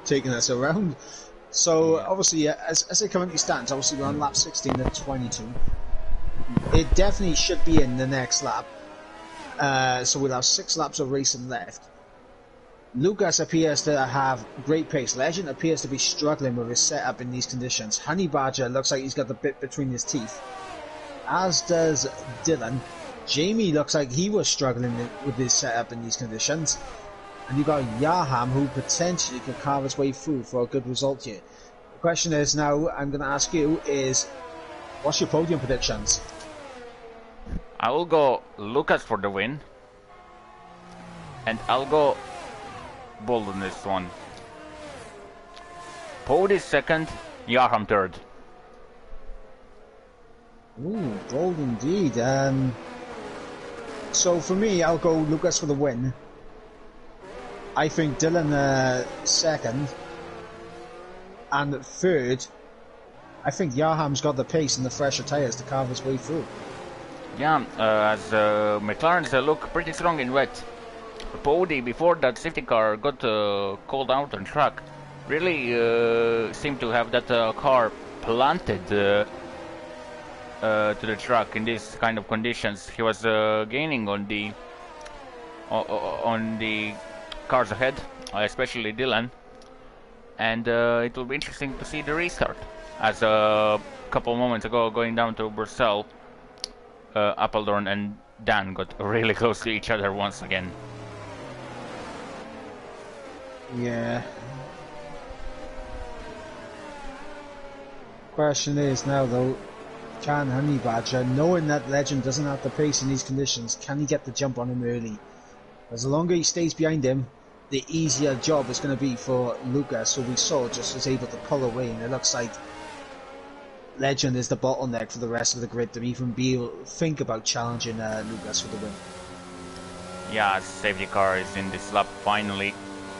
taking us around. So obviously, as it currently stands, obviously we're on lap 16 of 22. It definitely should be in the next lap. So we'll have 6 laps of racing left. Lucas appears to have great pace. Legend appears to be struggling with his setup in these conditions. Honey Badger looks like he's got the bit between his teeth, as does Dylan. Jamie looks like he was struggling with his setup in these conditions. And you've got Yaham, who potentially could carve his way through for a good result here. The question is now, I'm going to ask you, is what's your podium predictions? I will go Lucas for the win. And I'll go bold on this one. Pody second, Yaham third. Ooh, bold indeed. So for me, I'll go Lucas for the win. I think Dylan second. And third, I think Yaham's got the pace and the fresher tyres to carve his way through. Yeah, as McLaren's look pretty strong in wet. Pody, before that safety car got called out on track, really seemed to have that car planted to the track in these kind of conditions. He was gaining on the cars ahead, especially Dylan, and it will be interesting to see the restart. As a couple moments ago, going down to Brussels, Appledorn and Dan got really close to each other once again. Yeah. Question is now though, can Honey Badger, knowing that Legend doesn't have the pace in these conditions, can he get the jump on him early? As the longer he stays behind him, the easier job is going to be for Lucas, who we saw just was able to pull away, and it looks like Legend is the bottleneck for the rest of the grid to even be able to think about challenging Lucas for the win. Yeah, safety car is in this lap finally.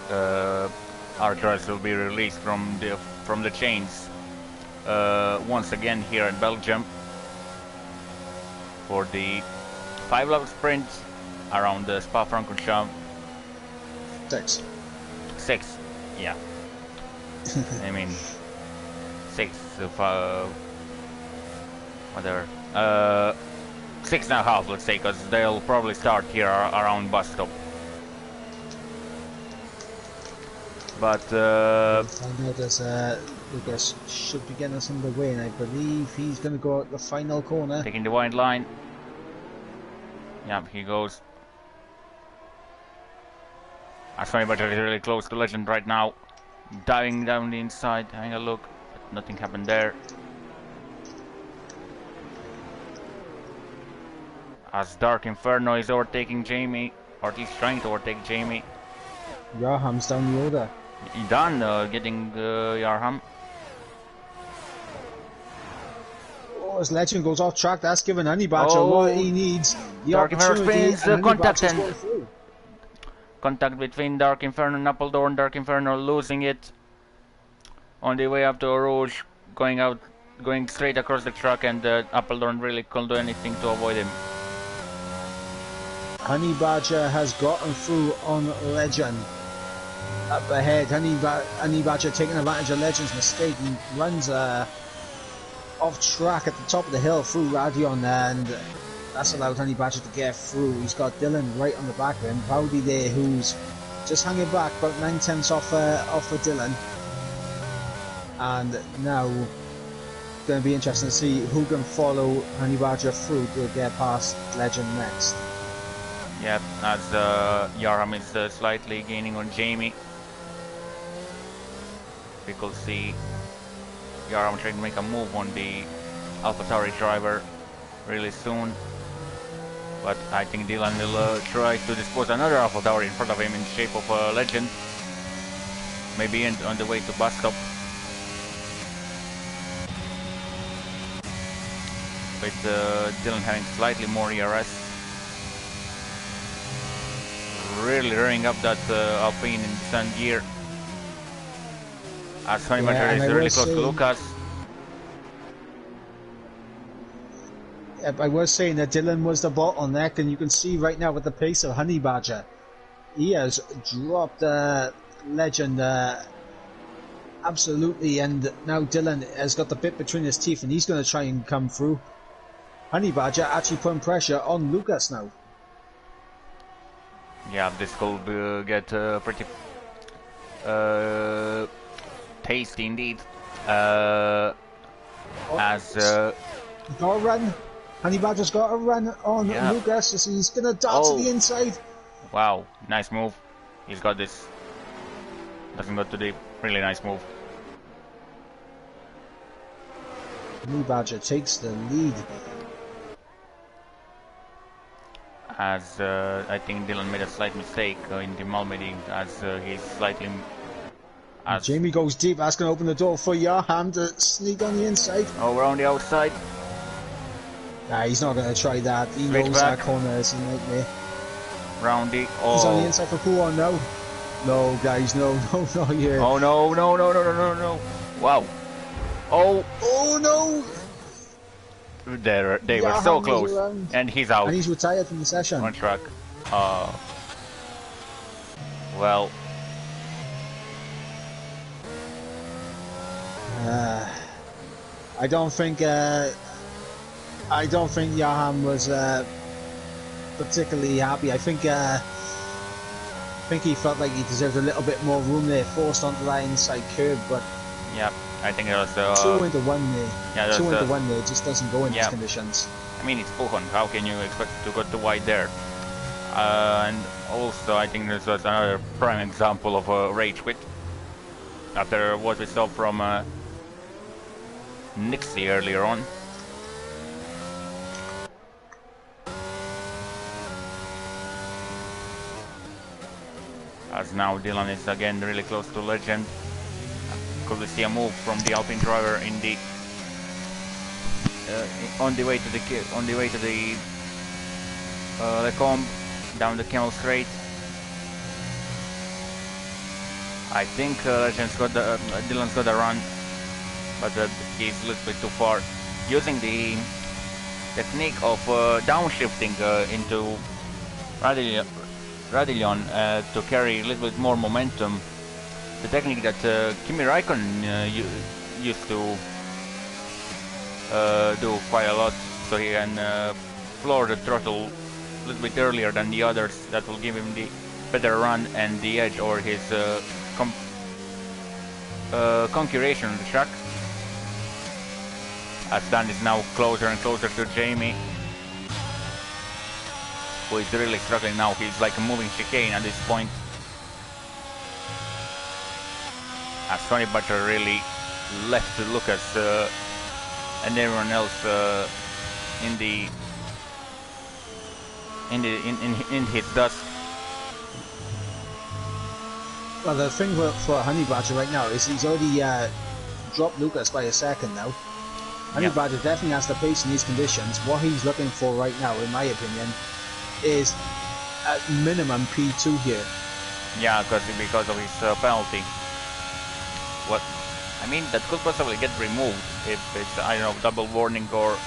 Our drivers will be released from the chains once again here in Belgium for the 5-lap sprint around the Spa-Francorchamps. 6, yeah. I mean 6 whatever. 6.5, let's say, because they'll probably start here around bus stop. But I know there's Lucas should be getting us underway, and I believe he's going to go out the final corner. Taking the wide line. Yeah, he goes. Ashwani Bhattacharya is really close to Legend right now. Diving down the inside, having a look. But nothing happened there. As Dark Inferno is overtaking Jamie, or at least trying to overtake Jamie. Yarham's down the order. Done getting Yarham. Oh, as Legend goes off track, that's giving Honey Badger what he needs. The Dark Inferno spins contact and through. Contact between Dark Inferno and Appledorn. Dark Inferno losing it on the way up to Rouge, going straight across the track, and Appledorn really couldn't do anything to avoid him. Honey Badger has gotten through on Legend. Up ahead, Honey Badger taking advantage of Legend's mistake. He runs off track at the top of the hill through Radion, and that's allowed Honey Badger to get through. He's got Dylan right on the back of him. Powdy there, who's just hanging back about 9/10 off of Dylan. And now going to be interesting to see who can follow Honey Badger through to get past Legend next. Yep, as Yaram is slightly gaining on Jamie. We could see Yaram trying to make a move on the AlphaTauri driver really soon. But I think Dylan will try to dispose another AlphaTauri in front of him in shape of a Legend. Maybe on the way to bus stop. With Dylan having slightly more ERS. Really rearing up that Alpine in descent gear. As Honey Badger is really close to Lucas. I was saying that Dylan was the bottleneck, and you can see right now with the pace of Honey Badger, he has dropped Legend absolutely, and now Dylan has got the bit between his teeth, and he's going to try and come through. Honey Badger actually putting pressure on Lucas now. Yeah, this could get pretty tasty indeed. As got a run. Honey Badger's got a run on Lucas as he's going to dart to the inside. Wow, nice move. He's got this. Doesn't go too deep. Really nice move. Honey Badger takes the lead. As I think Dylan made a slight mistake in the Malmedy, as he's slightly... Jamie goes deep, that's going to open the door for Yarham to sneak on the inside. Oh, around the outside. Nah, he's not going to try that. He knows that corner is a nightmare. Roundy. He's on the inside for Kuon now. No, guys, no, not here. Oh, no. Wow. Oh, no. They were so close. And he's out. And he's retired from the session. On track. Well. I don't think Yarham was particularly happy. I think he felt like he deserved a little bit more room there, forced onto that inside curb, but yeah, I think it was 2 into 1 there. Yeah, 2 into 1 there just doesn't go in these conditions. I mean, it's Puchon. How can you expect to go too wide there? And also, I think this was another prime example of a rage quit. After what we saw from Nixie earlier on. As now Dylan is again really close to Legend. Could we see a move from the Alpine driver in the on the way to the Lecombe down the Camel Straight? I think Legend's got the Dylan's got a run, but he's a little bit too far. Using the technique of downshifting into Radillon to carry a little bit more momentum. The technique that Kimi Räikkönen used to do quite a lot, so he can floor the throttle a little bit earlier than the others. That will give him the better run and the edge over his concurrent on the track. As Dan is now closer and closer to Jamie, who is really struggling now. He's like a moving chicane at this point. As Honey Badger really left Lucas and everyone else in his dust. Well, the thing for Honey Badger right now is he's already dropped Lucas by a second now. Honey Badger definitely has the pace in these conditions. What he's looking for right now, in my opinion, is at minimum P2 here. Yeah, because of his penalty. What? I mean, that could possibly get removed if it's, I don't know, double warning or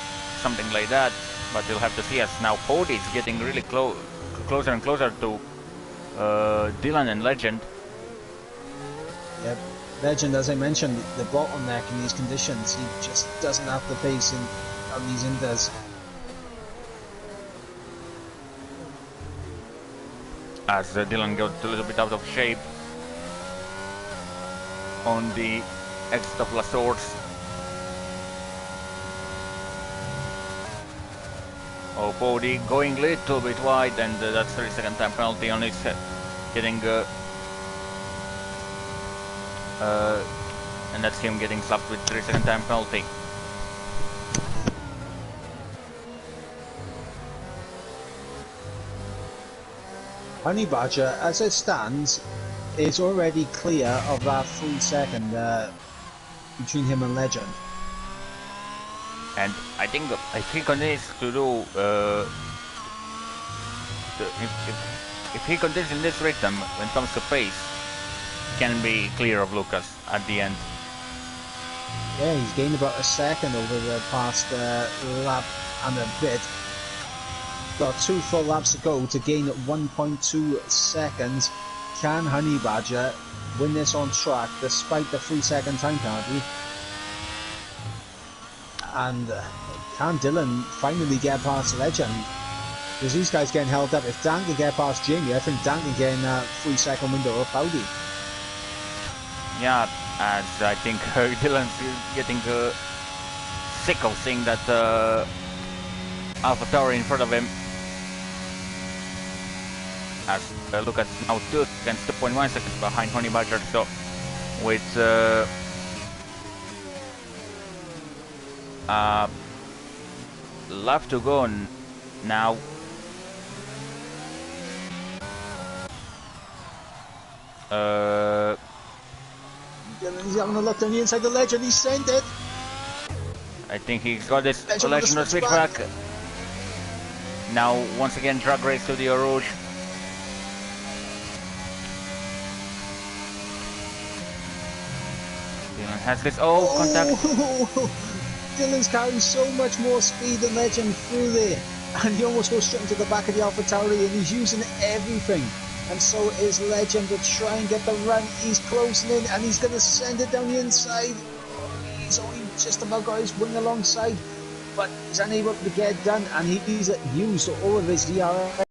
something like that. But we'll have to see, as now Cody is getting really closer and closer to Dylan and Legend. Yep. Legend, as I mentioned, the bottleneck in these conditions, he just doesn't have the pace on these inders. As Dylan got a little bit out of shape on the exit of La Source. Body going a little bit wide, and that's 3-second time penalty on it, getting and that's him getting slapped with 3-second time penalty. Honey Badger, as it stands, is already clear of that 3-second between him and Legend. And I think if he continues to do, if he continues in this rhythm when it comes to pace, can be clear of Lucas at the end. Yeah, he's gained about a second over the past lap and a bit. Got 2 full laps to go to gain 1.2 seconds. Can Honey Badger win this on track despite the 3-second time penalty? And can Dylan finally get past Legend? Because these guys getting held up. If Dan can get past Jamie, I think Dan can get in that 3-second window of Audi. Yeah, as I think Dylan's getting sick of seeing that AlphaTauri in front of him. As Lucas now 2.1 seconds behind Honey Badger, so with lap to go now. He's having a look down the inside the Legend, he sent it! I think he's got this Legend Legend to switch back. Now once again drag race to the Rouge. Dylan has this contact. Dylan's carrying so much more speed than Legend through there, and he almost goes straight into the back of the AlphaTauri, and he's using everything. And so is Legend to try and get the run. He's closing in, and he's going to send it down the inside. He's only just about got his wing alongside, but he's unable to get it done, and he's used all of his DRS.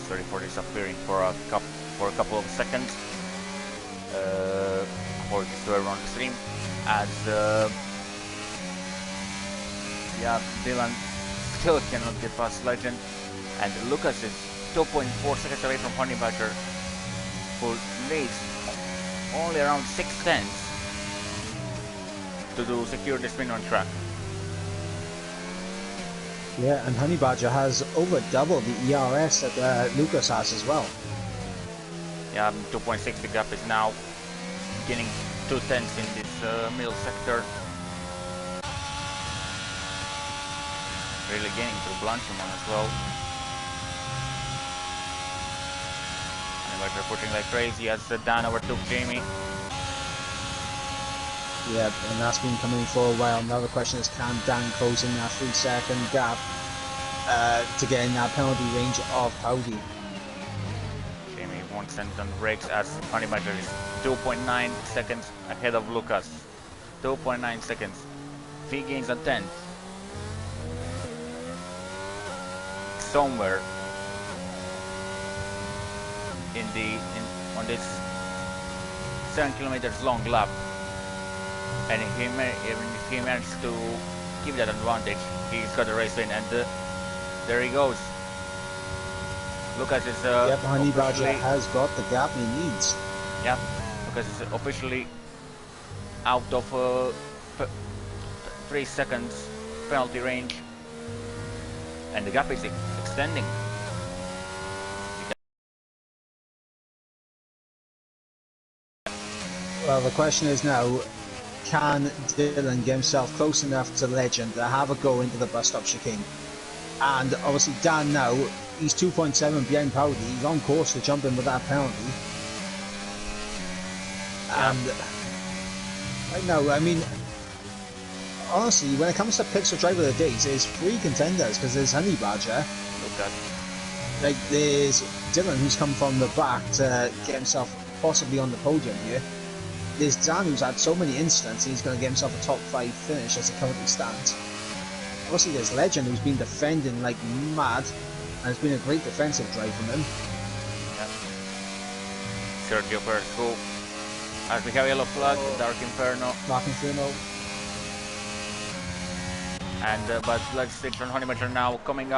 Sorry for disappearing for a couple of seconds. Apologies to everyone on the stream. As yeah, Dylan still cannot get past Legend, and Lucas is 2.4 seconds away from Honey Badger, who needs only around 6/10 to secure this win on track. Yeah, and Honey Badger has over double the ERS that Lucas has as well. Yeah, 2.6 the gap is now gaining 2/10 in this middle sector. Really gaining through Blanchimon as well. And Badger pushing like crazy as Dan overtook Jamie. Yeah, and that's been coming for a while. Now the question is, can Dan close in that 3-second gap to get in that penalty range of Audi? Jamie won't send on brakes as Honey Badger is 2.9 seconds ahead of Lucas. 2.9 seconds. If he gains a 10th, somewhere on this 7 kilometers long lap, and if he manages to keep that advantage, he's got a race win, and there he goes. Lucas is yep, Honey Badger has got the gap he needs. Yeah, Lucas is officially out of 3 seconds penalty range, and the gap is extending. Well, the question is now, can Dylan get himself close enough to Legend to have a go into the bus stop chicane? And obviously Dan now, he's 2.7 behind Powdy, he's on course to jump in with that penalty. And right now, I mean, honestly, when it comes to picks for driver of the days, there's 3 contenders, because there's Honey Badger, like there's Dylan, who's come from the back to get himself possibly on the podium here. There's Dan, who's had so many incidents, he's going to get himself a top 5 finish as it currently stands. Obviously there's Legend, who's been defending like mad, and it's been a great defensive drive from him. Yeah. Sergio Perez, who As we have yellow flag, Dark Inferno. Dark Inferno. And but let's switch on Honeymatcher now, coming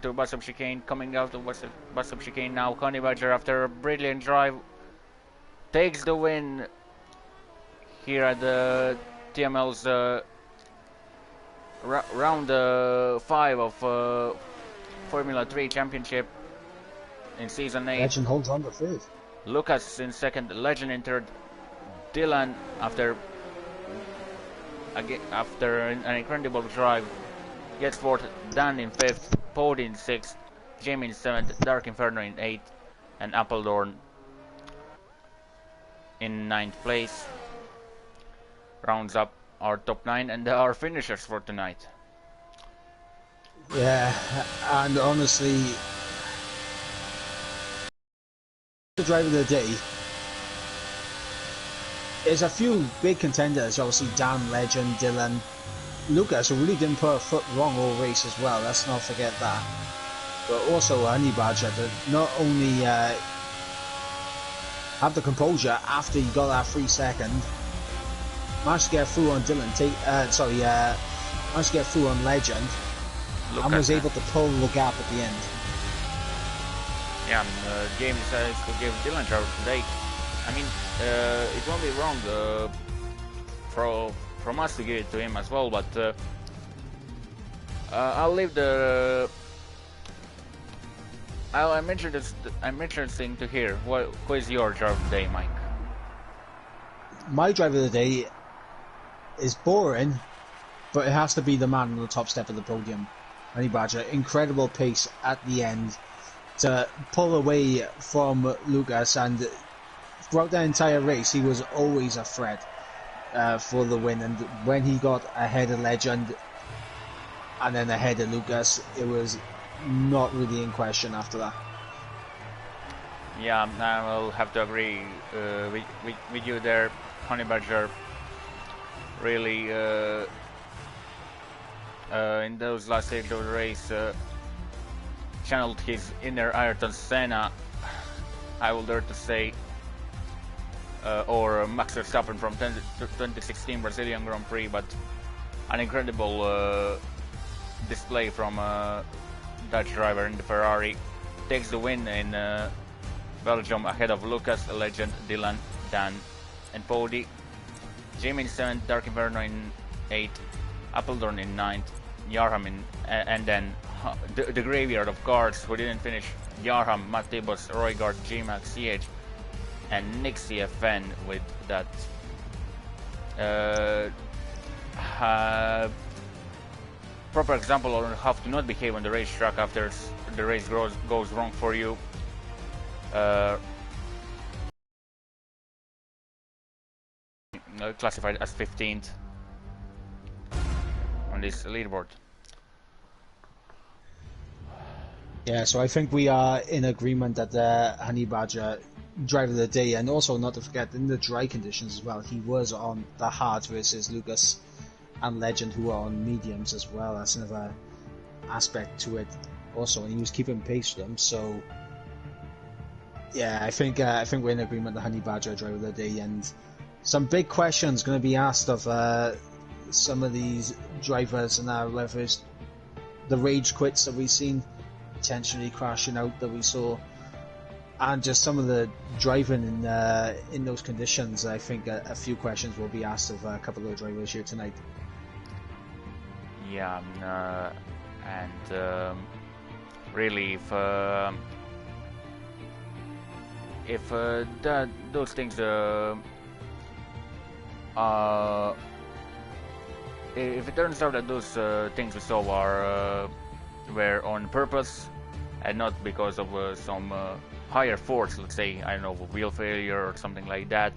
to bus of chicane, coming out of bus of chicane now. Honeymatcher, after a brilliant drive, takes the win here at the TML's round 5 of Formula 3 Championship in Season 8. Legend holds on to fifth. Lucas in second, Legend in third. Dylan, after an incredible drive, gets fourth. Dan in fifth, Pody in sixth, Jamie in seventh, Dark Inferno in eighth, and Appledorn in ninth place. Rounds up our top 9 and our finishers for tonight. Yeah, and honestly, the driver of the day is a few big contenders. Obviously, Dan, Legend, Dylan, Lucas, who really didn't put a foot wrong all race as well. Let's not forget that. But also Honey Badger, that not only have the composure after he got that 3 second, managed to get through on Dylan. Managed to get through on Legend, and was able to pull the gap at the end. Yeah, James decides to give Dylan driver today. I mean, it won't be wrong from us to give it to him as well, but I'll leave the. I'm interested to hear who is your driver of the day, Mike. My driver of the day is boring, but it has to be the man on the top step of the podium, Honey Badger. Incredible pace at the end to pull away from Lucas, and throughout the entire race he was always a threat for the win. And when he got ahead of Legend and then ahead of Lucas, it was not really in question after that. Yeah, I will have to agree with you there. Honey Badger really in those last stages of the race channeled his inner Ayrton Senna, I will dare to say, or Max Verstappen from 2016 Brazilian Grand Prix, but an incredible display from Dutch driver in the Ferrari. Takes the win in Belgium ahead of Lucas, Legend, Dylan, Dan, and Pody. Jamie in 7th, Dark Inferno in 8th, Appledorn in 9th, Yarham in, and then the graveyard of cars who didn't finish: Yarham, Matt Tibos, Roygard, G-Max, CH, and Nick CFN with that proper example on how to not behave on the racetrack after the race goes wrong for you. Classified as 15th on this leaderboard. Yeah, so I think we are in agreement that the Honey Badger driver of the day, and also not to forget in the dry conditions as well, he was on the hards versus Lucas and Legend, who are on mediums as well. That's another aspect to it also, and he was keeping pace with them. So yeah, I think we're in agreement the Honey Badger driver of the day. And some big questions going to be asked of some of these drivers, and whether it's the rage quits that we've seen, potentially crashing out that we saw, and just some of the driving in those conditions. I think a few questions will be asked of a couple of drivers here tonight. Yeah, and really, if those things if it turns out that those things we saw were on purpose and not because of some higher force, let's say, I don't know, wheel failure or something like that,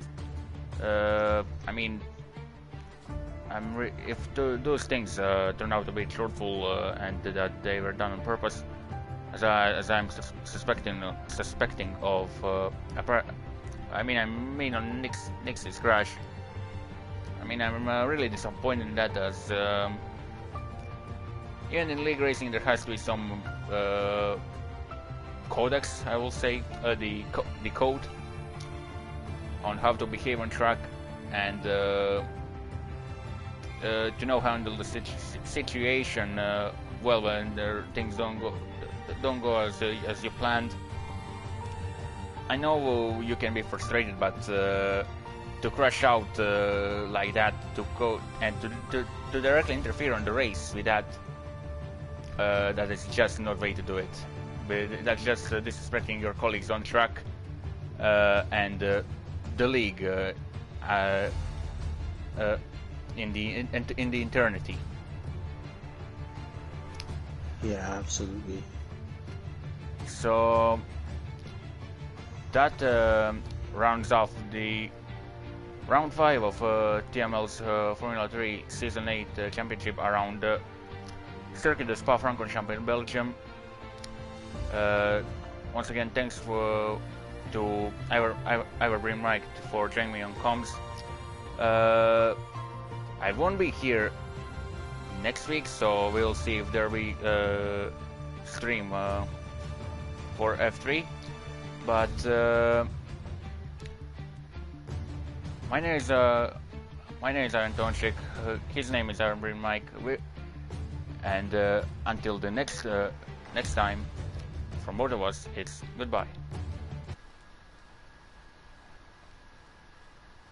I mean, if those things turn out to be truthful and that they were done on purpose, as I'm suspecting of, I mean on Nick's crash, I mean, I'm really disappointed in that, as even in league racing there has to be some codex, I will say, the code on how to behave on track and to know handle the situation well when things don't go as you planned. I know you can be frustrated, but to crash out like that, to go and to directly interfere on the race with that, that is just not way to do it. But that's just disrespecting your colleagues on track and the league in the eternity. Yeah, absolutely. So that rounds off the round 5 of TML's Formula 3 Season 8 Championship around Circuit de Spa-Francorchamps in Belgium. Once again, thanks to Ivor Mike for joining me on comms. I won't be here next week, so we'll see if there will be stream for F3. But my name is Aaron Tonchik. His name is Ivor Mike. And until the next time, from both of us, it's goodbye.